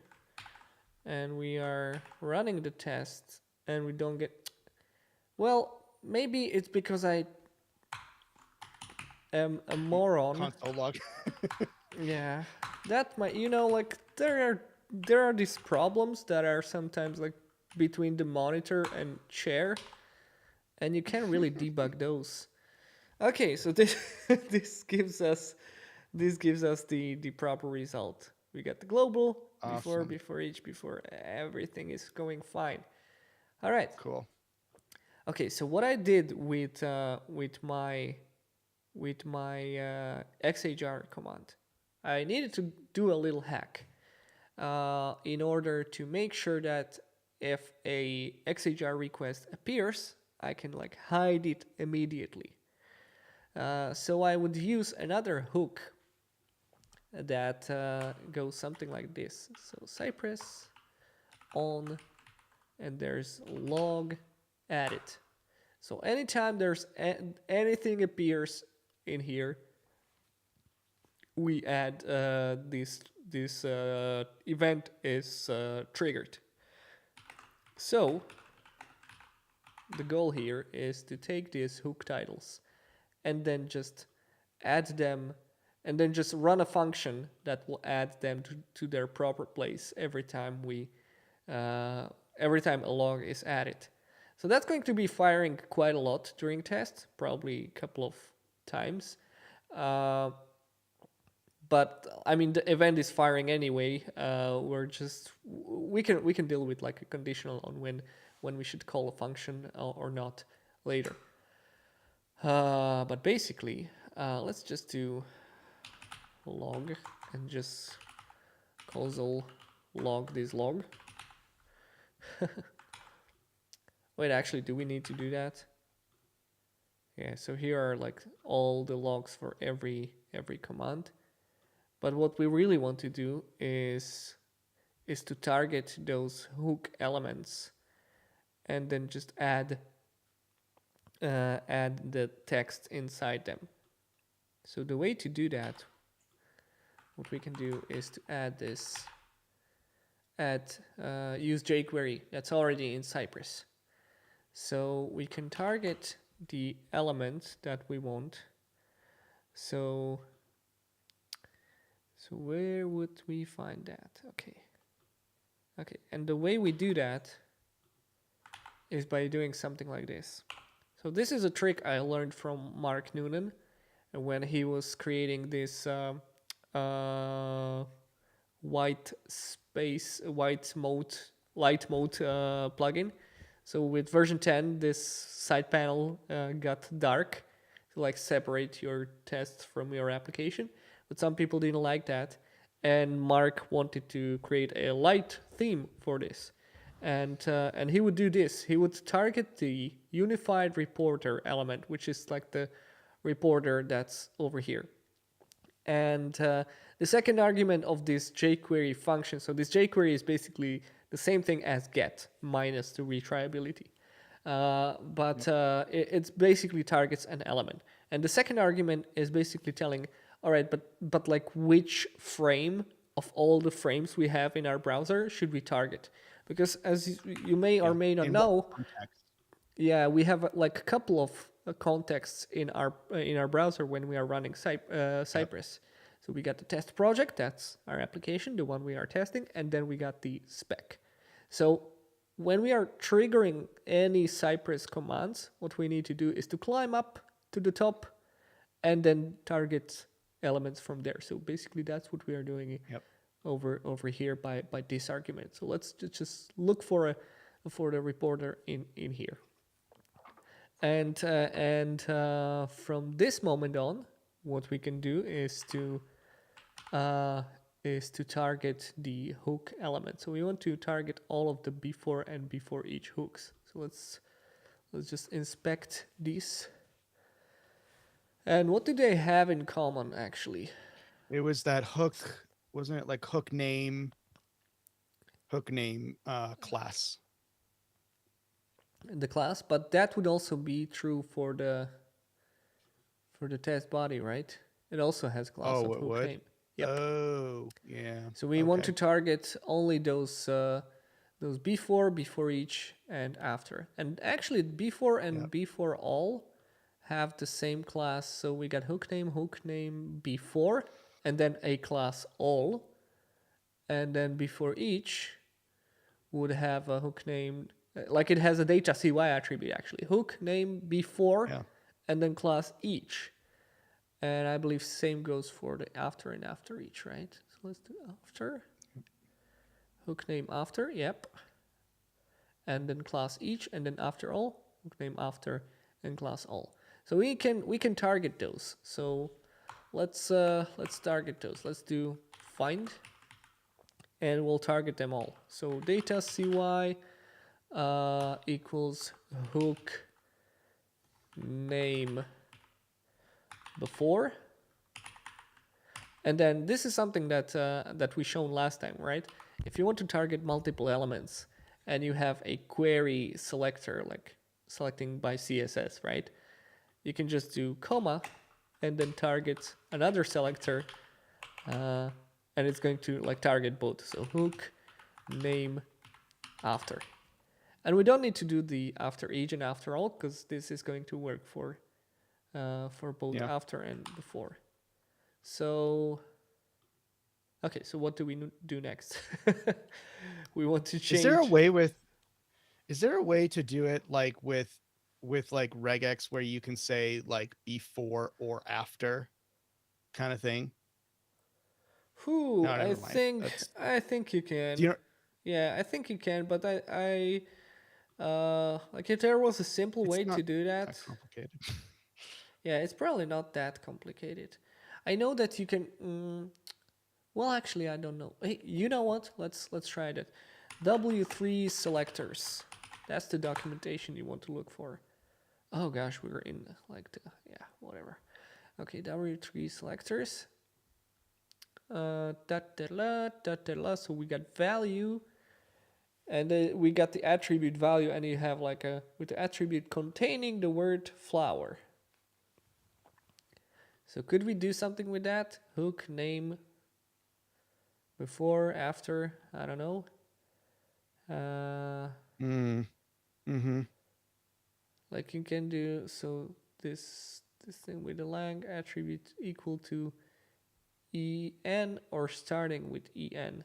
and we are running the test, and we don't get. Well, maybe it's because I am a moron. console log. Yeah, that might, like there are these problems that are sometimes like between the monitor and chair, and you can't really debug those. Okay, so this this gives us the proper result. We got the global Awesome. before everything is going fine. All right. Cool. Okay, so what I did with my xhr command, I needed to do a little hack in order to make sure that if a xhr request appears, I can like hide it immediately. So I would use another hook that goes something like this. So Cypress on, and there's log added. So anytime there's anything appears in here, we add this event is triggered. So the goal here is to take these hook titles and then just add them, and then just run a function that will add them to their proper place every time every time a log is added. So that's going to be firing quite a lot during test, probably a couple of times. But I mean, the event is firing anyway. We can deal with like a conditional on when we should call a function or not later. But basically, let's just do log and just console log this log. Wait, actually, do we need to do that? Yeah, so here are like all the logs for every command. But what we really want to do is to target those hook elements and then just add the text inside them. So the way to do that, what we can do is to add this, use jQuery that's already in Cypress. So we can target the element that we want. So where would we find that? Okay, and the way we do that is by doing something like this. So this is a trick I learned from Mark Noonan when he was creating this light mode plugin. So with version 10, this side panel got dark to like separate your tests from your application. But some people didn't like that, and Mark wanted to create a light theme for this. And he would do this. He would target the unified reporter element, which is like the reporter that's over here. And the second argument of this jQuery function, so this jQuery is basically the same thing as get minus the retriability. But it's basically targets an element. And the second argument is basically telling, all right, but like which frame of all the frames we have in our browser should we target? Because as you may or may not know, yeah, we have like a couple of contexts in our browser when we are running Cypress. So we got the test project, that's our application, the one we are testing, and then we got the spec. So when we are triggering any Cypress commands, what we need to do is to climb up to the top and then target elements from there. So basically that's what we are doing over here by this argument. So let's just look for the reporter in here. And from this moment on, what we can do is to target the hook element. So we want to target all of the before and before each hooks. So let's just inspect these. And what do they have in common, actually? It was that hook, wasn't it? Like hook name class. In the class, but that would also be true for the test body, right? It also has class of Oh, it hook would. name. Yep. Oh, yeah. So we want to Okay. target only those before each, and after. And actually, before and Yep. before all have the same class. So we got hook name before, and then a class all, and then before each would have a hook name, like it has a data CY attribute actually. Hook name before, Yeah. and then class each. And I believe same goes for the after and after each, right? So let's do after. Hook name after, yep. And then class each, and then after all, hook name after, and class all. So we can target those. So let's target those. Let's do find, and we'll target them all. So data cy equals hook name before, and then this is something that we shown last time, right? If you want to target multiple elements and you have a query selector, like selecting by CSS, right? You can just do comma and then target another selector, and it's going to like target both. So hook name after. And we don't need to do the after each and after all, because this is going to work for both Yeah. after and before. So, okay, so what do we do next? We want to change. Is there a way to do it like with like regex where you can say like before or after kind of thing? Who? No, never mind. That's I think you do can. you know, Yeah, I think you can, but like if there was a simple way to do it's not that, complicated. yeah, it's probably not that complicated. I know that you can. Well, actually, I don't know. Hey, you know what? Let's try that. W3 selectors. That's the documentation you want to look for. Oh gosh, we were in like the, yeah, whatever. Okay, W3 selectors. So we got value, and we got the attribute value, and you have like a with the attribute containing the word flower. So could we do something with that? Hook name before, after, I don't know. Mm-hmm. Like you can do, so this thing with the lang attribute equal to en or starting with en.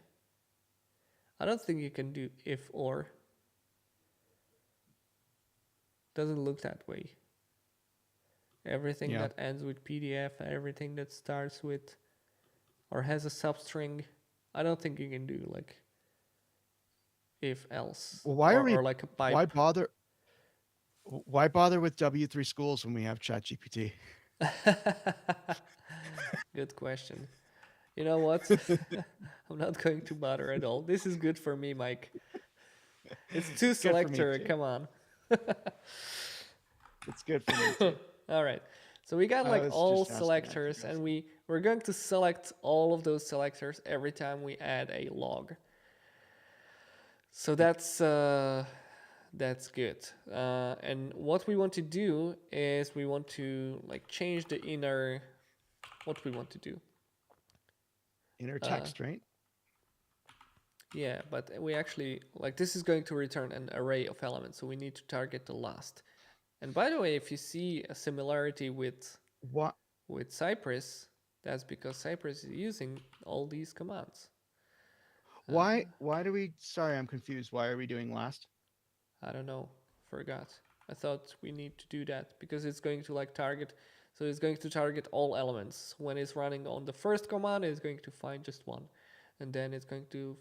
I don't think you can do if or. Doesn't look that way. Everything Yeah. that ends with PDF, everything that starts with or has a substring, I don't think you can do like if else, Well, why are we or like a pipe. why bother with W3 schools when we have ChatGPT? Good question. You know what? I'm not going to bother at all. This is good for me, Mike. It's two It's good for me selector. too. Come on. It's good for me too. All right. So we got I like was all just asking out of selectors, and curiosity. we're going to select all of those selectors every time we add a log. So that's good. And what we want to do is we want to like change the inner. What we want to do? Inner text, right? Yeah, but we actually like this is going to return an array of elements, so we need to target the last. And by the way, if you see a similarity What? with Cypress, that's because Cypress is using all these commands. Why do we? Sorry, I'm confused. Why are we doing last? I don't know, forgot. I thought we need to do that because it's going to like target. So it's going to target all elements. When it's running on the first command, it's going to find just one, and then it's going to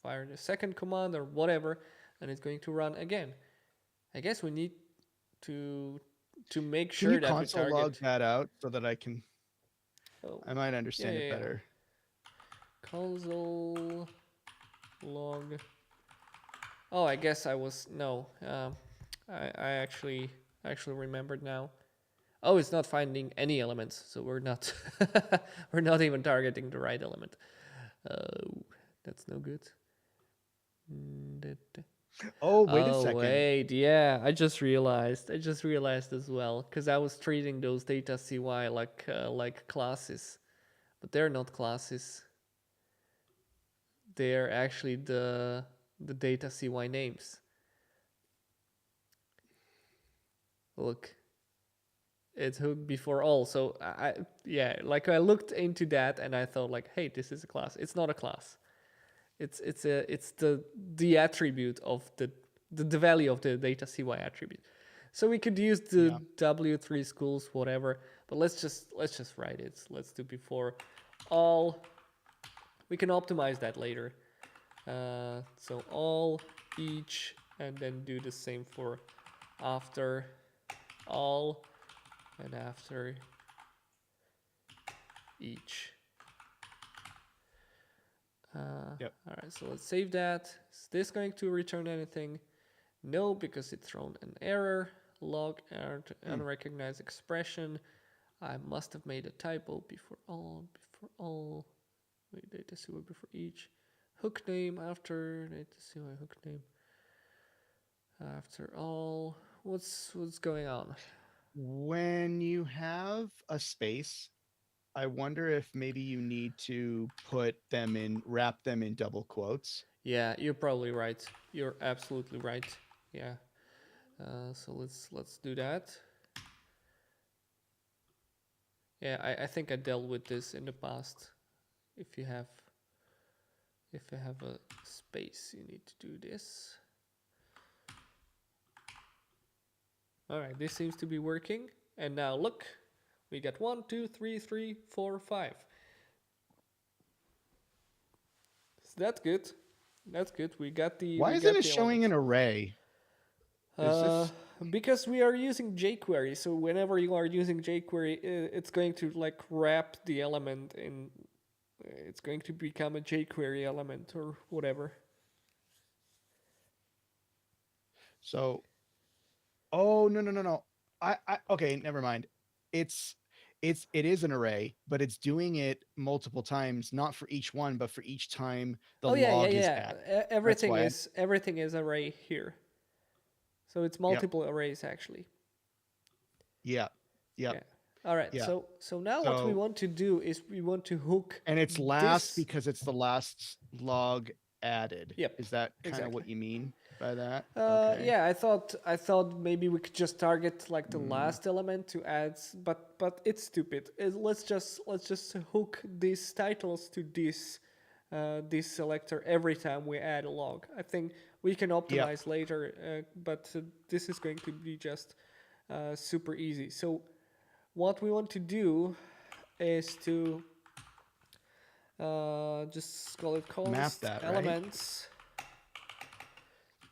fire the second command or whatever, and it's going to run again. I guess we need to make Can you sure that we console log target. that out so that I can? Oh, I might yeah, understand it yeah, yeah. better. Console log. Oh, I guess I was no. I actually remembered now. Oh, it's not finding any elements, so we're not we're not even targeting the right element. That's no good. Oh, wait a Oh second. wait, yeah, I just realized. I just realized as well because I was treating those data CY like classes, but they're not classes. They're actually the data CY names. Look, it's hooked before all. So yeah, like I looked into that and I thought like, hey, this is a class. It's not a class. It's the attribute of the value of the data CY attribute. So we could use the Yeah. W3 schools, whatever, but let's just write it. Let's do before all. We can optimize that later. So all, each, and then do the same for after all and after each. Yep. All right, so let's save that. Is this going to return anything? No, because it's thrown an error. Log error to unrecognized expression. I must have made a typo before all. Wait, data CY before each. Hook name after data CY hook name. After all. What's going on? When you have a space, I wonder if maybe you need to wrap them in double quotes. Yeah, you're probably right. You're absolutely right. Yeah. So let's do that. Yeah, I think I dealt with this in the past. If you have a space, you need to do this. All right, this seems to be working. And now look, we got 1, 2, 3, 3, 4, 5. So that's good. That's good. We got the Why we isn't got it the showing elements. an array? Is this Because we are using jQuery, so whenever you are using jQuery, it's going to like wrap the element in. It's going to become a jQuery element or whatever. so? Oh, no. I okay, never mind. It's it is an array, but it's doing it multiple times, not for each one, but for each time the Oh yeah, yeah, log is yeah. added. That's Everything why. is array here. So it's Yep. multiple arrays actually. Yep. Yep. Yeah. All right. Yeah. So now what we So want to do is we want to hook and it's last this. because it's the last log added. Yep. Is that kind of Exactly. what you mean by that? Okay. Yeah, I thought maybe we could just target like the Mm, last element to add, but it's stupid. Let's just hook these titles to this selector every time we add a log. I think we can yep. optimize later, but this is going to be just super easy. So what we want to do is to just call it Map const that, right? elements,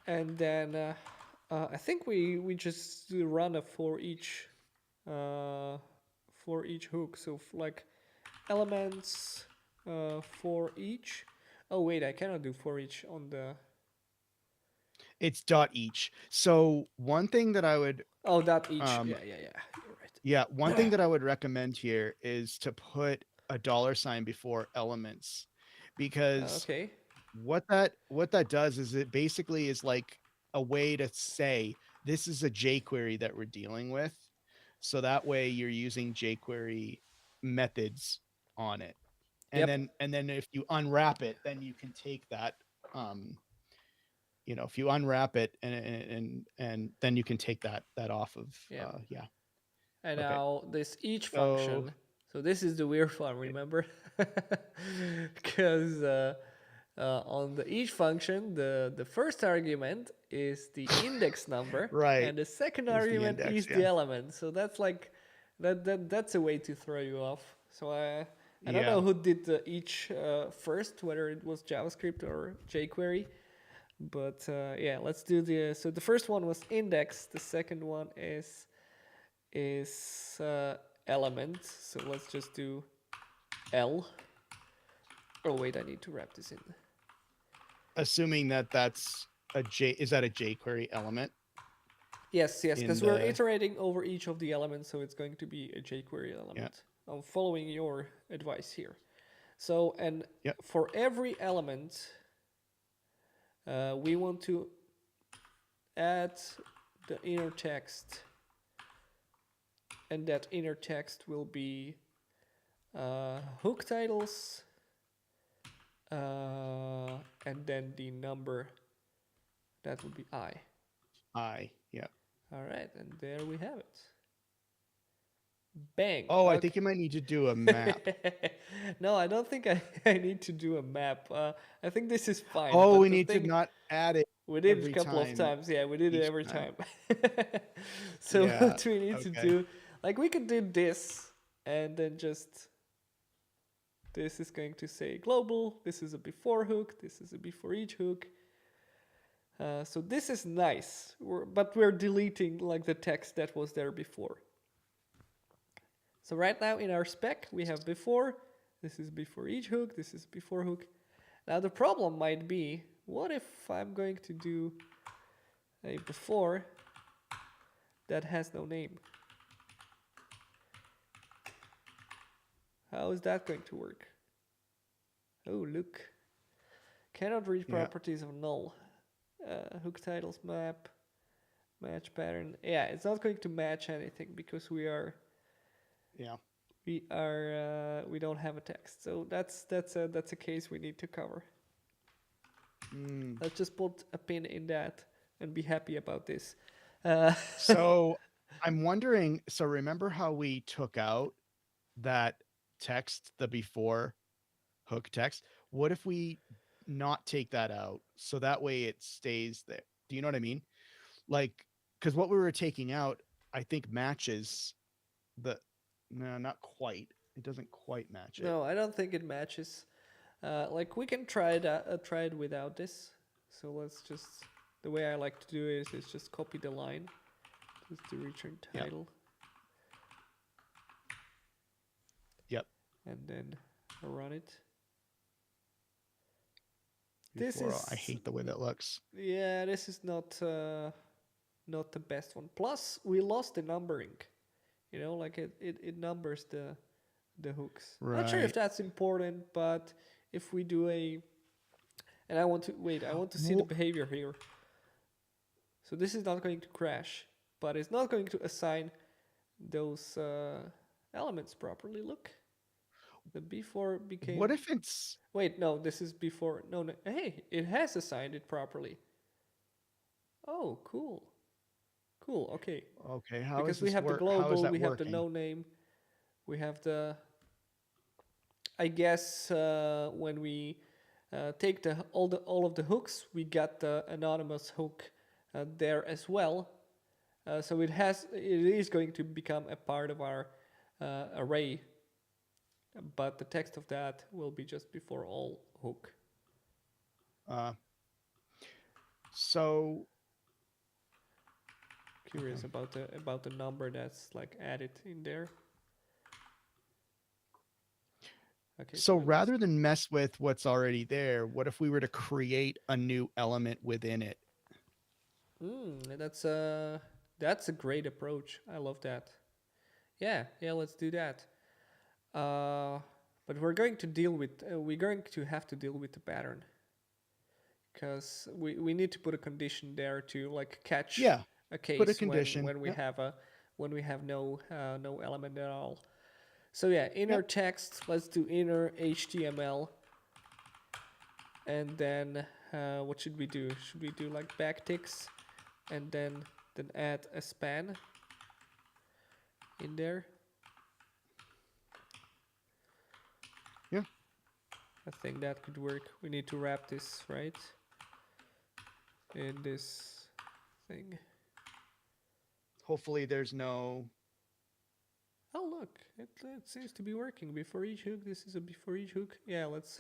and then I think we just run a uh, for each hook. So like elements for each. Oh wait, I cannot do for each on the. It's dot each. So one thing that I would Oh, that each. um Yeah, you're right. yeah, one thing that I would recommend here is to put a $ before elements, because Okay. what that does is it basically is like a way to say this is a jQuery that we're dealing with. So that way you're using jQuery methods on it. And Yep. then if you unwrap it, then you can take that if you unwrap it and then you can take that off of Yep. yeah. And Okay. now this each So function. So this is the weird one, remember? Because on the each function, the first argument is the index number, right and the second is the argument index, is yeah. the element. So that's like that's a way to throw you off. So I don't Yeah. know who did the each first, whether it was JavaScript or jQuery. But yeah, let's do the. So the first one was index. The second one is element. So let's just do L. Oh wait, I need to wrap this in. Assuming that that's is that a jQuery element? Yes, yes, in because we're the iterating over each of the elements, so it's going to be a jQuery yeah. element. I'm following your advice here. So, and Yep. for every element, we want to add the inner text, and that inner text will be hook titles, and then the number, that would be I. Yeah. All right, and there we have it. Bang. Oh, I think Okay. you might need to do a map. No, I don't think I need to do a map. I think this is fine. Oh, But we the need to thing, not add it we did it a every couple of time, times. Yeah, we did it each every time. time. So Yeah. what we need to Okay. do, like we could do this, and then just this is going to say global. This is a before hook. This is a before each hook. So this is nice, but we're deleting like the text that was there before. So right now in our spec, we have before. This is before each hook. This is before hook. Now the problem might be, what if I'm going to do a before that has no name? How is that going to work? Oh, look. Cannot read Yeah. properties of null. Hook titles map, match pattern. Yeah, it's not going to match anything because we Yeah. don't have a text. So that's a case we need to cover. Mm. Let's just put a pin in that and be happy about this. So I'm wondering, so remember how we took out that text, the before hook text? What if we not take that out so that way it stays there? Do you know what I mean? Like, because what we were taking out, I think matches the, no, not quite. It doesn't quite match it. No, I don't think it matches. Like we can try it without this. So let's just, the way I like to do it is just copy the line, just the return Yep. title, Yep. and then run it. Before, This I is, hate the way that looks. yeah, this is not the best one. Plus, we lost the numbering. You know, like it numbers the hooks. Not sure if Right. that's important, but if we do and I want to see the Well, behavior here. So this is not going to crash, but it's not going to assign those elements properly. Look, the before became. what if it's Wait, no, this is before. No, no. Hey, it has assigned it properly. Oh, cool. Cool, okay. okay? How Because is we this have the work? How is global, that we have the working? no name, we have the. I guess when we take all of the hooks, we got the anonymous hook there as well. So it is going to become a part of our array, but the text of that will be just before all hook. Uh, so Curious okay. about the number that's like added in there. Okay, So let me just. rather than mess with what's already there, what if we were to create a new element within it? That's a great approach. I love that. Yeah, yeah, let's do that. But we're going to have to deal with the pattern because we need to put a condition there to like catch Yeah, a put a case condition. when we Yep. have no element at all. So yeah, inner Yep. text. Let's do inner HTML, and then what should we do? Should we do like backticks, and then add a span in there? Yeah. I think that could work. We need to wrap this right in this thing. Hopefully there's no. Oh look, it seems to be working. Before each hook, this is a before each hook. Yeah, let's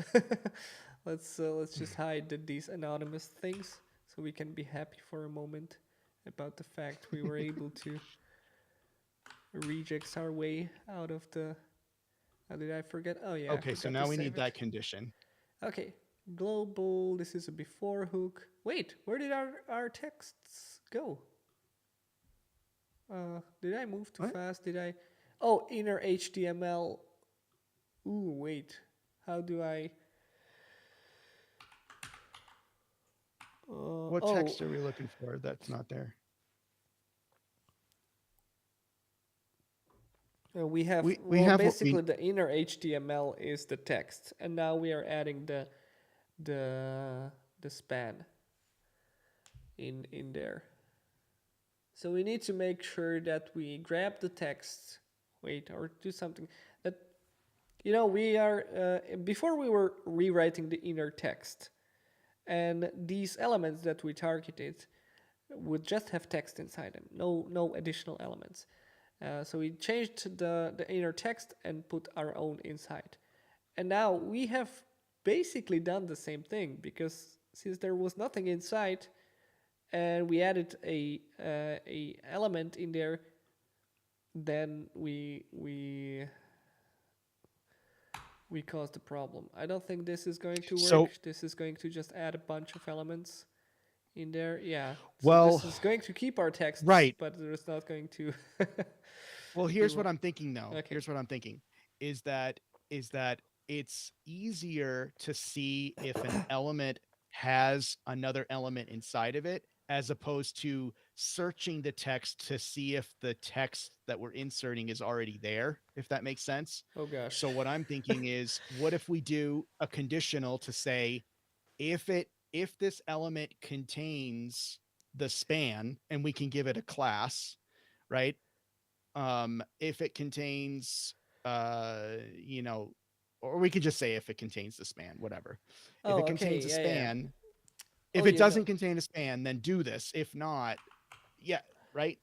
let's just hide these anonymous things so we can be happy for a moment about the fact we were able to regex our way out of the. How did I forget? Oh yeah, I Okay, so forgot now to we save need it. that condition. Okay, global. This is a before hook. Wait, where did our texts go? Did I move too What? fast? Did I? Oh, inner HTML. Ooh, wait. How do I? What Oh, text are we looking for that's not there? we have, We well, have what we basically the inner HTML is the text, and now we are adding the the span in there. So we need to make sure that we grab the text, wait, or do something that, we are, before we were rewriting the inner text, and these elements that we targeted would just have text inside them, no additional elements. So we changed the inner text and put our own inside. And now we have basically done the same thing, because since there was nothing inside and we added a element in there, then we caused the problem. I don't think this is going to work. so This is going to just add a bunch of elements in there. Yeah. So well, this is going to keep our text, right. but it's not going to Well, here's do. what I'm thinking though. Okay. Here's what I'm thinking is that it's easier to see if an element has another element inside of it as opposed to searching the text to see if the text that we're inserting is already there, if that makes sense. Oh gosh. So what I'm thinking is, what if we do a conditional to say if this element contains the span, and we can give it a class, right? If it contains you know, or we could just say if it contains the span, whatever. If Oh, it contains okay. a Yeah, yeah. span, Oh, if it doesn't contain a span, then do this. If not, yeah, right?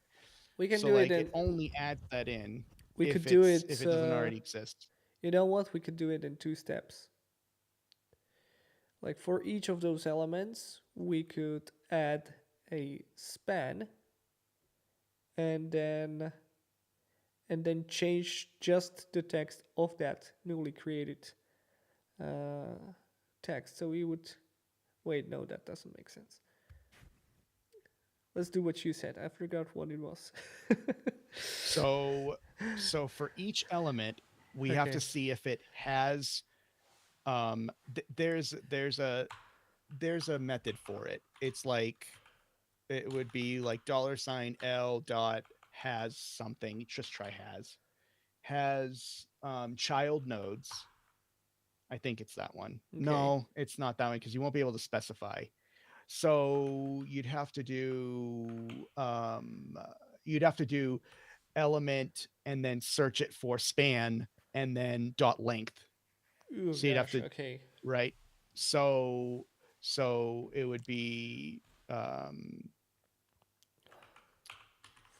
we can So do it like it in. only adds that in We could if do it. it doesn't already exist. You know what? We could do it in two steps. Like for each of those elements, we could add a span, and then change just the text of that newly created uh, text. So we would wait. No, that doesn't make sense. Let's do what you said. I forgot what it was. So for each element, we have to Okay. see if it has there's a method for it. It's like it would be like $L dot has something. Just try has child nodes. I think it's that one. Okay. No, it's not that one because you won't be able to specify. So you'd have to do element and then search it for span and then dot length. Oh So you'd have gosh. to, Okay. right? So it would be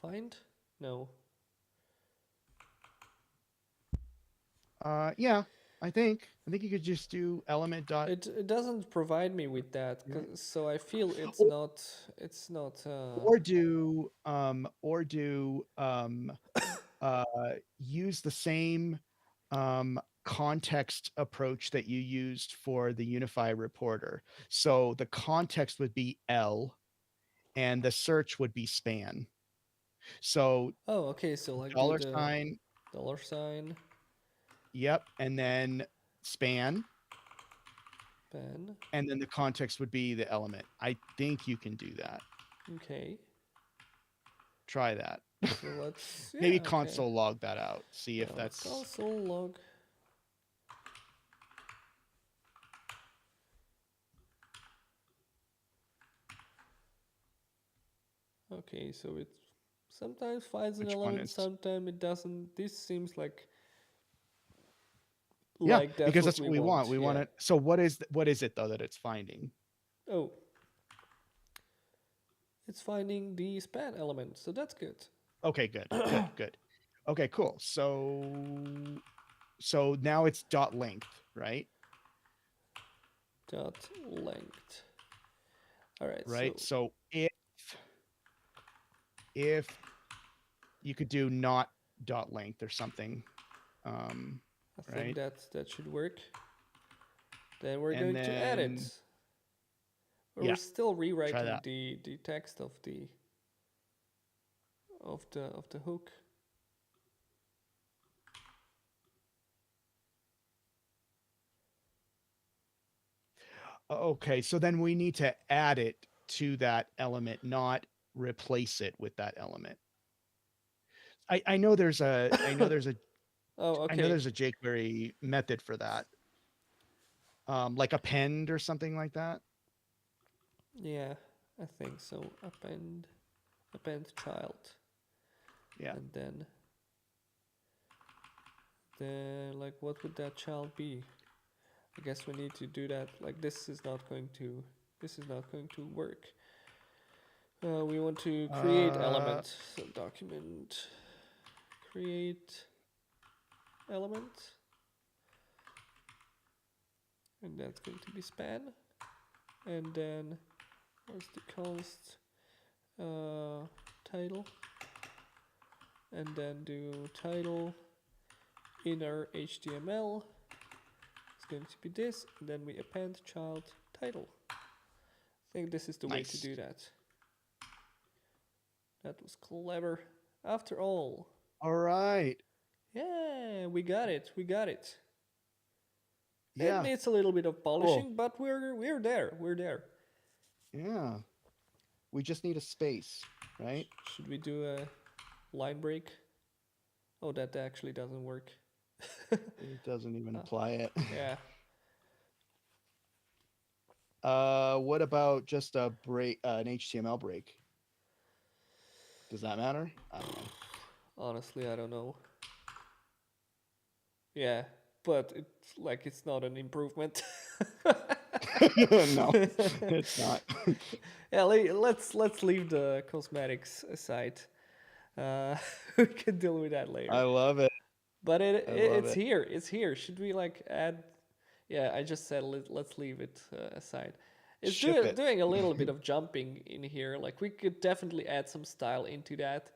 Find? No. yeah, I think you could just do element dot. It doesn't provide me with that, Yeah. so I feel it's Or, not it's not or do uh use the same context approach that you used for the Unify reporter. So the context would be L and the search would be span. So Oh, okay, so like do dollar the sign, $sign yep, and then span, pen. and then the context would be the element. I think you can do that. Okay. Try that. So let's Maybe yeah, okay. console log that out. See if Yeah, let's that's console log. Okay, so it sometimes finds an which one element, is. sometimes it doesn't. This seems Yeah, like that's because what that's we what we want. want. We want Yeah. it. So what is it though that it's finding? Oh, it's finding the span element, so that's good. Okay, good. Okay, cool. So now it's dot length, right? Dot length. All right. Right. So So if you could do not dot length or something, I think right? that should work. Then we're And going to add it. then But we're yeah, still try rewriting that. the text of the of the hook. Okay, so then we need to add it to that element, not replace it with that element. I know there's a Oh, I know okay. there's a jQuery method for that. Like append or something like that. Yeah, I think so. Append child, Yeah. and then like what would that child be? I guess we need to do that. Like this is not going to work. We want to create Uh, element. So document create element, and that's going to be span. And then what's the const title? And then do title inner HTML. It's going to be this, and then we append child title. I think this is the way to nice. do that. That was clever. After all, All right. yeah, we got it. We got it. It Yeah. needs a little bit of Cool. polishing, but we're there. We're there. Yeah. We just need a space, right? Should we do a line break? Oh, that actually doesn't work. It doesn't even apply it. Yeah. What about just a break, an HTML break? Does that matter? I don't know. Honestly, I don't know. Yeah, but it's not an improvement. No, it's not. Yeah, let's leave the cosmetics aside. We can deal with that later. I love it. But I love it's it. here. It's here. Should we like add? Yeah, I just said let's leave it aside. It's Ship it. doing a little bit of jumping in here. Like we could definitely add some style into that.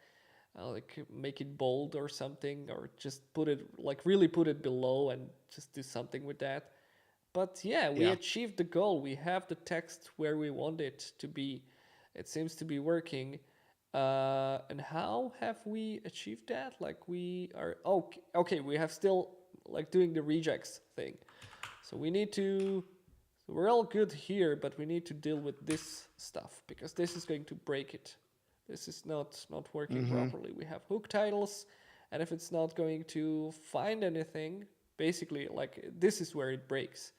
Like make it bold or something, or just put it like really put it below and just do something with that. But yeah, we Yeah. achieved the goal. We have the text where we want it to be. It seems to be working. And how have we achieved that? Like we are okay. We have still like doing the regex thing. So we need to. So we're all good here, but we need to deal with this stuff because this is going to break it. This is not working Mm-hmm. properly. We have hook titles, and if it's not going to find anything, basically like this is where it breaks.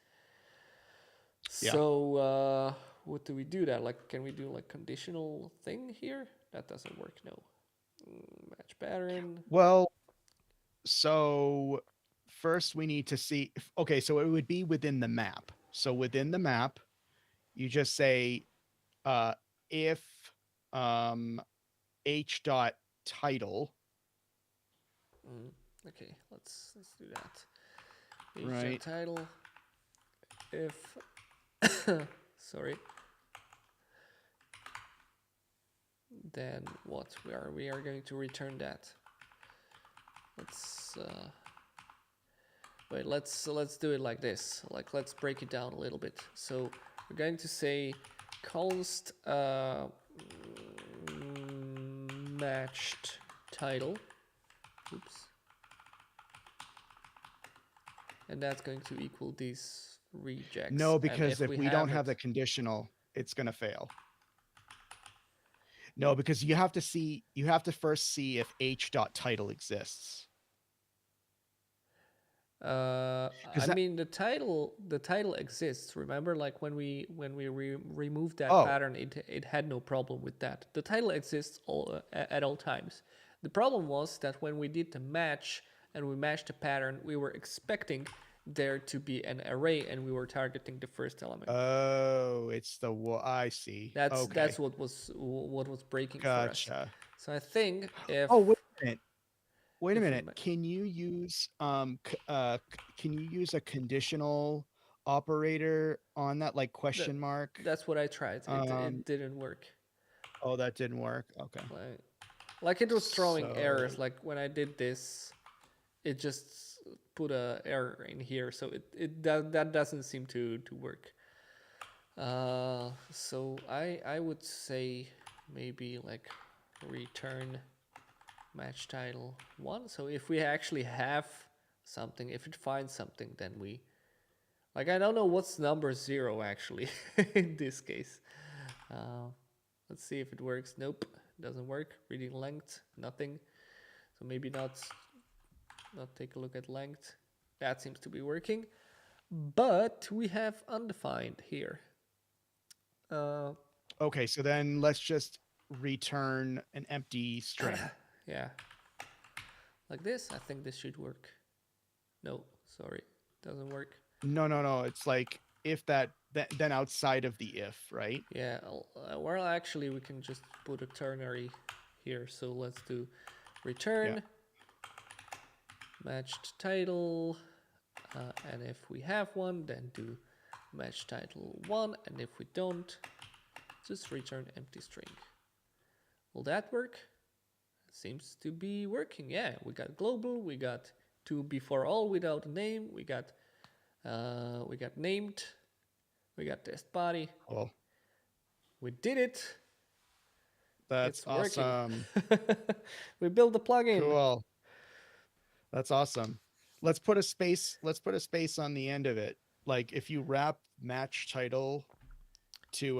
Yeah. So what do we do that? Like, can we do like conditional thing here? That doesn't work. No. Match pattern. Well, so first we need to see. Okay, so it would be within the map. So within the map, you just say if h dot title, Okay, let's do that. right? Title. If sorry. Then what we are going to return that. Let's wait. Let's do it like this. Like let's break it down a little bit. So we're going to say const matched title. Oops. And that's going to equal these rejects. No, because if we don't have it, the conditional, it's gonna fail. No, because you have to first see if h dot title exists. I that- mean the title exists. Remember, like when we removed that Oh, pattern, it had no problem with that. The title exists at all times. The problem was that when we did the match and we matched the pattern, we were expecting there to be an array, and we were targeting the first element. oh, it's the I see. Okay. That's what was breaking for us. Gotcha. So I think if Oh, wait a minute. Wait a if we minute. ma- Can you use can you use a conditional operator on that, like question mark? that's what I tried. It didn't work. Oh, that didn't work. Okay. Like it was throwing So- errors. Like when I did this, it just put a error in here. So that doesn't seem to work. So I would say maybe like return match title 1. So if we actually have something, if it finds something, then we, like, I don't know what's number 0 actually in this case. Let's see if it works. Nope, doesn't work. Reading length, nothing. So maybe not take a look at length. That seems to be working. But we have undefined here. Okay, so then let's just return an empty string. Yeah. Like this. I think this should work. No, sorry. Doesn't work. No. It's like if that then outside of the if, right? Yeah, well, actually, we can just put a ternary here. So let's do return matched title. And if we have one, then do match title 1. And if we don't, just return empty string. Will that work? It seems to be working. Yeah, we got global. We got to before all without a name. We got named. We got test body. Cool. We did it. That's It's working. awesome. We built the plugin. Cool. That's awesome. Let's put a space on the end of it. Like if you wrap match title in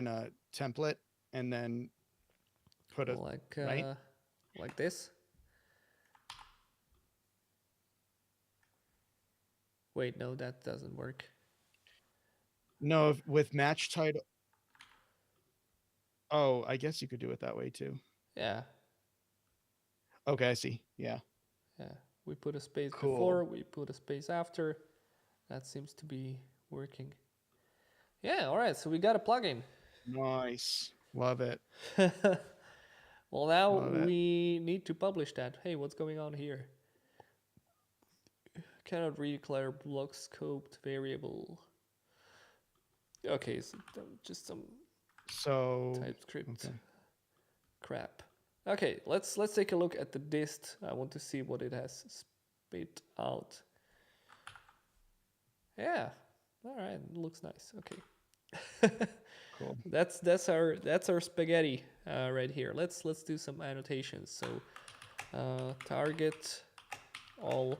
a template and then put a right? Like this. Wait, no, that doesn't work. No, with match title. Oh, I guess you could do it that way too. Yeah. Okay, I see. Yeah. Yeah. We put a space before, we put a space after. That seems to be working. Yeah, all right. So we got a plugin. Nice. Love it. Well, now we need to publish that. Hey, what's going on here? Cannot declare block scoped variable. Okay, so just some TypeScript crap. Okay, let's take a look at the dist. I want to see what it has spit out. Yeah, all right, it looks nice. Okay, cool. That's our spaghetti right here. Let's do some annotations. So target all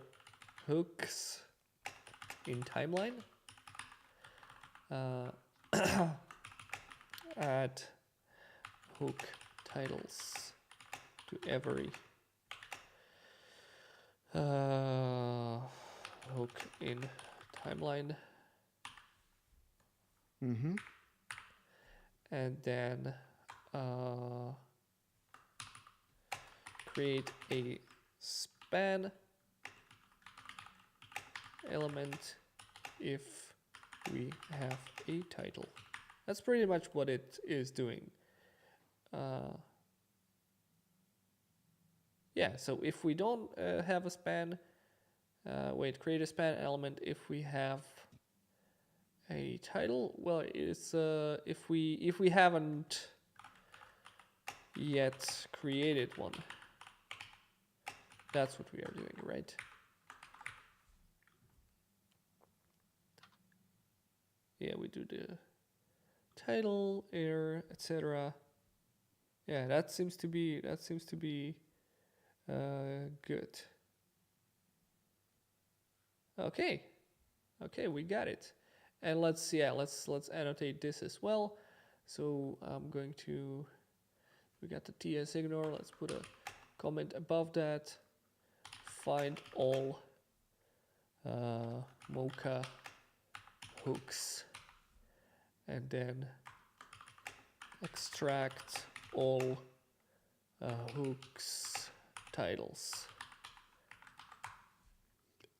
hooks in timeline. Add hook titles to every hook in timeline. Mm-hmm. And then create a span element if we have a title. That's pretty much what it is doing. Yeah, so if we don't have a span, create a span element if we have a title. Well, it's if we haven't yet created one. That's what we are doing, right? Yeah, we do the title, error, etc. Yeah, that seems to be good. Okay, we got it. And let's annotate this as well. So I'm going to, we got the TS ignore. Let's put a comment above that. Find all Mocha hooks, and then extract all hooks titles.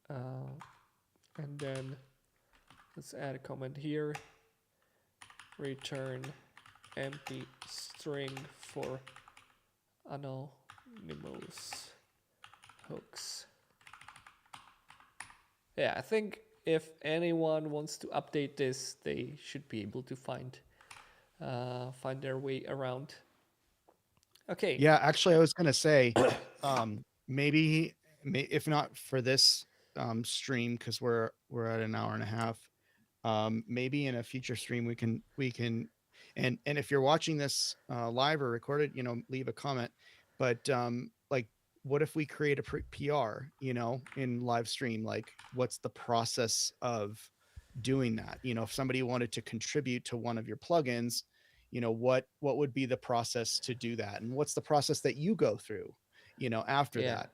And then let's add a comment here. Return empty string for anonymous hooks. Yeah, I think if anyone wants to update this, they should be able to find their way around. Okay. Yeah, actually, I was gonna say, maybe if not for this stream, because we're at an hour and a half. Maybe in a future stream we can and if you're watching this live or recorded, leave a comment. But like, what if we create a PR, in live stream? Like, what's the process of doing that? If somebody wanted to contribute to one of your plugins, what would be the process to do that? And what's the process that you go through, after Yeah. that?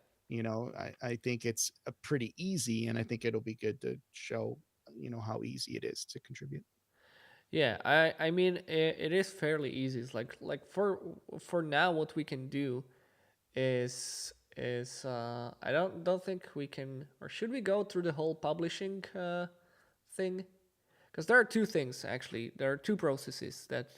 I think it's pretty easy, and I think it'll be good to show, how easy it is to contribute. Yeah, I mean it is fairly easy. It's like for now what we can do is I don't think we can, or should we go through the whole publishing thing? Because there are two things actually. There are two processes that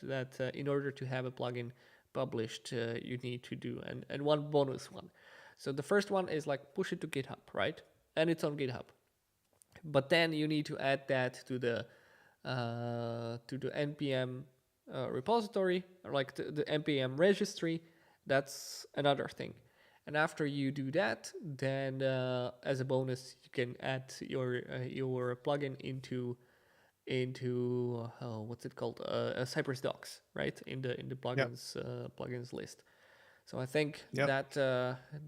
in order to have a plugin published you need to do, and one bonus one. So the first one is like push it to GitHub, right? And it's on GitHub. But then you need to add that to the npm repository, or like the npm registry. That's another thing. And after you do that, then as a bonus, you can add your plugin into what's it called, Cypress Docs, right? In the Yep. plugins list. So I think Yep.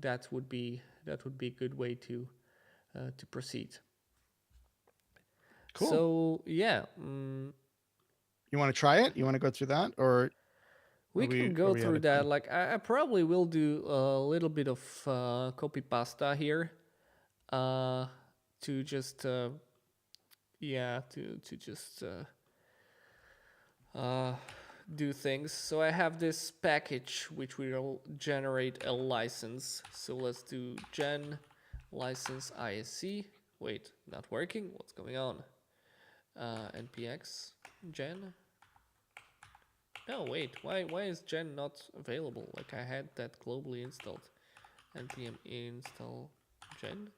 that would be a good way to proceed. Cool. So yeah, You want to try it? You want to go through that, or we are we can are go we out through of that. time? Like I probably will do a little bit of copy pasta here, uh, to just to just do things. So I have this package which will generate a license. So let's do gen license ISC. Wait, not working. What's going on? Npx gen. No, wait. Why is gen not available? Like I had that globally installed. npm install gen.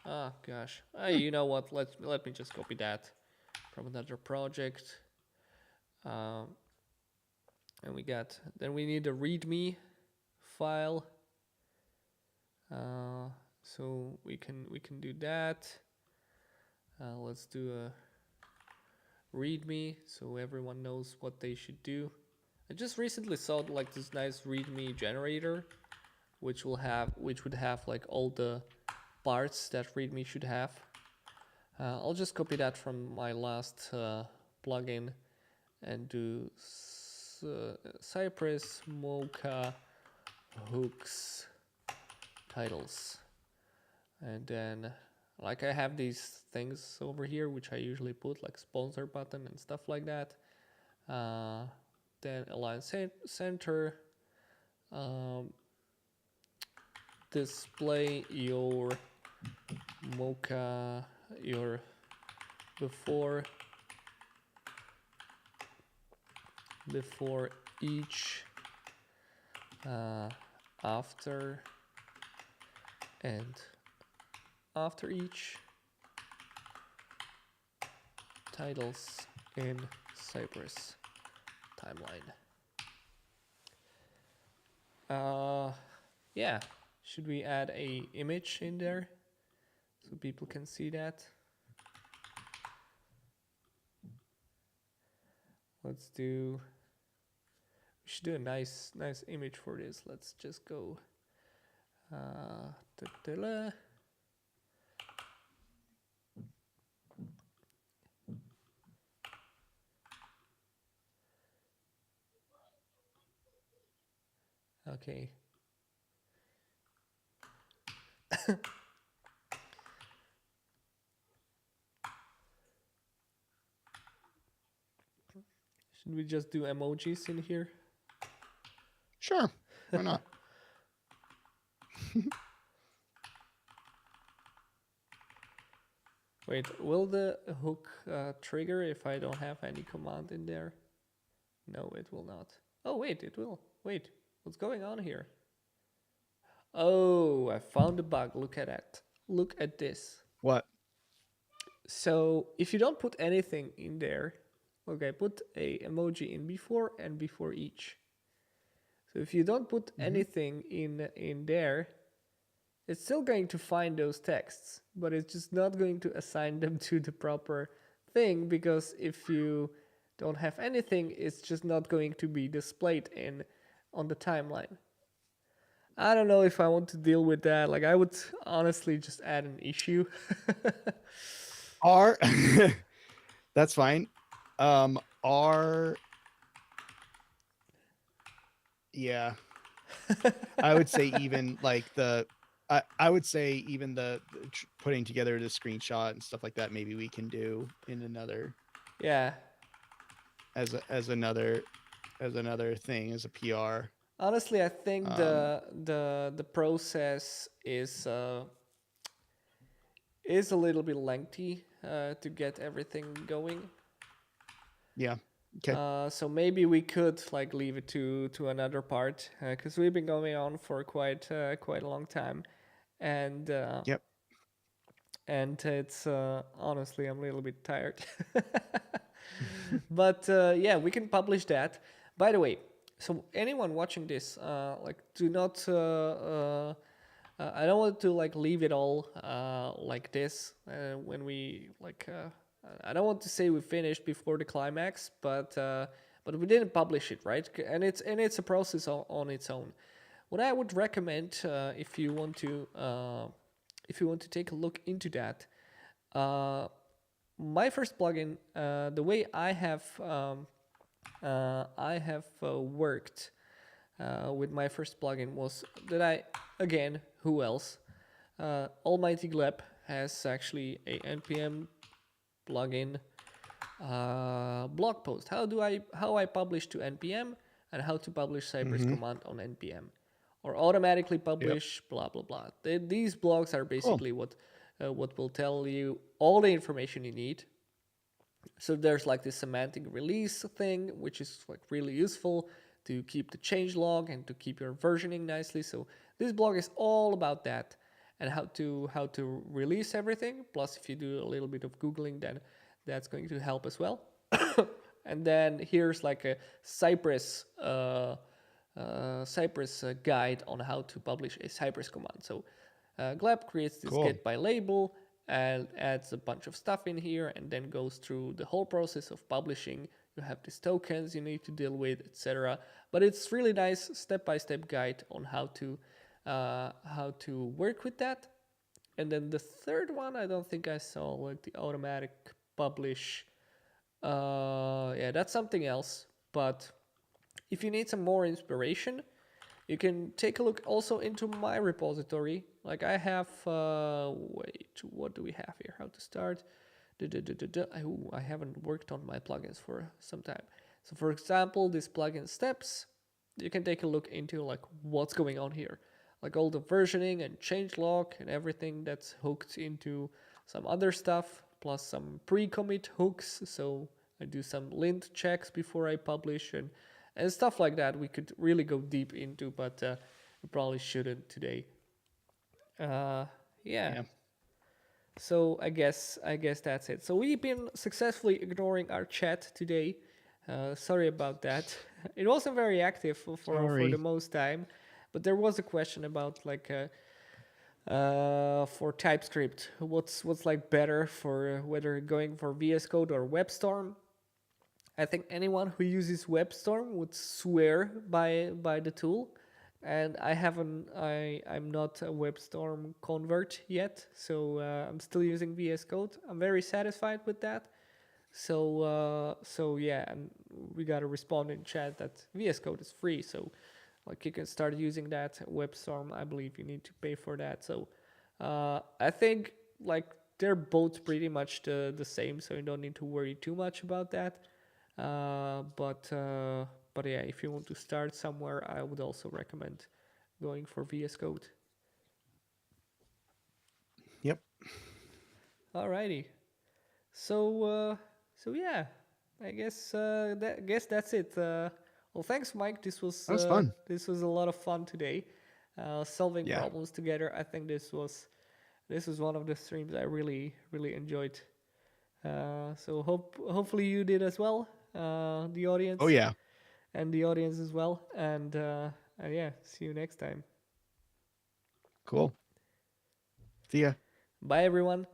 Ah, gosh. You know what? Let me just copy that from another project. And then we need a README file. So we can do that. Let's do a README so everyone knows what they should do. I just recently saw like this nice README generator, which would have like all the parts that README should have. I'll just copy that from my last plugin and do Cypress Mocha hooks titles, and then like I have these things over here which I usually put like sponsor button and stuff like that. Then align center, display your Mocha, your before each, after, and after each, titles in Cypress timeline. Yeah, should we add a image in there so people can see that? Let's do, we should do a nice image for this. Let's just go okay. Should we just do emojis in here? Sure. Why not? Wait, will the hook trigger if I don't have any command in there? No, it will not. Oh, wait, it will. Wait, what's going on here? Oh, I found a bug. Look at that. Look at this. What? So if you don't put anything in there, okay, put a emoji in before and before each. So if you don't put anything in there, it's still going to find those texts, but it's just not going to assign them to the proper thing, because if you don't have anything, it's just not going to be displayed in on the timeline. I don't know if I want to deal with that. Like, I would honestly just add an issue. Are that's fine. Are yeah, I would say even like I would say even the putting together the screenshot and stuff like that. Maybe we can do in another Yeah. as another thing as a PR. Honestly, I think Um, the process is a little bit lengthy to get everything going. yeah. Okay. So maybe we could like leave it to another part because we've been going on for quite a long time, and Yep. it's honestly I'm a little bit tired. But yeah, we can publish that. By the way, so anyone watching this, like, do not. I don't want to like leave it all like this when we like. I don't want to say we finished before the climax, but we didn't publish it, right? And it's a process on its own. What I would recommend if you want to take a look into that, uh, my first plugin, the way I have worked with my first plugin was that again, who else? Almighty Gleb has actually a npm plugin blog post. How I publish to npm and how to publish Cypress Mm-hmm. command on npm, or automatically Yep. publish blah blah blah. These blogs are Cool. basically what will tell you all the information you need. So there's like this semantic release thing, which is like really useful to keep the change log and to keep your versioning nicely. So this blog is all about that and how to release everything. Plus, if you do a little bit of googling, then that's going to help as well. And then here's like a Cypress guide on how to publish a Cypress command. So Gleb creates this Cool. get by label and adds a bunch of stuff in here and then goes through the whole process of publishing. You have these tokens you need to deal with, etc. But it's really nice step-by-step guide on how to work with that. And then the third one, I don't think I saw, like the automatic publish. Yeah, that's something else. But if you need some more inspiration, you can take a look also into my repository. Like I have, wait, what do we have here? How to start? Ooh, I haven't worked on my plugins for some time. So for example, this plugin steps, you can take a look into like what's going on here. Like all the versioning and changelog and everything that's hooked into some other stuff, plus some pre-commit hooks. So I do some lint checks before I publish and stuff like that. We could really go deep into, but we probably shouldn't today. Yeah. Yeah. So I guess that's it. So we've been successfully ignoring our chat today. Sorry about that. It wasn't very active for the Sorry. most time, but there was a question about like for TypeScript, what's like better for whether going for VS Code or WebStorm. I think anyone who uses WebStorm would swear by the tool, and I'm not a WebStorm convert yet, so I'm still using VS Code. I'm very satisfied with that. So yeah, and we got to respond in chat that VS Code is free, so like you can start using that. WebStorm, I believe you need to pay for that. So I think like they're both pretty much the same, so you don't need to worry too much about that. But yeah, if you want to start somewhere, I would also recommend going for VS Code. Yep. Alrighty. So yeah, I guess that's it. Well, thanks, Mike. That was fun. This was a lot of fun today. Solving Yeah. problems together. I think this was one of the streams I really enjoyed. So hopefully you did as well. The audience. Oh yeah. And the audience as well. And yeah, see you next time. Cool. See ya. Bye, everyone.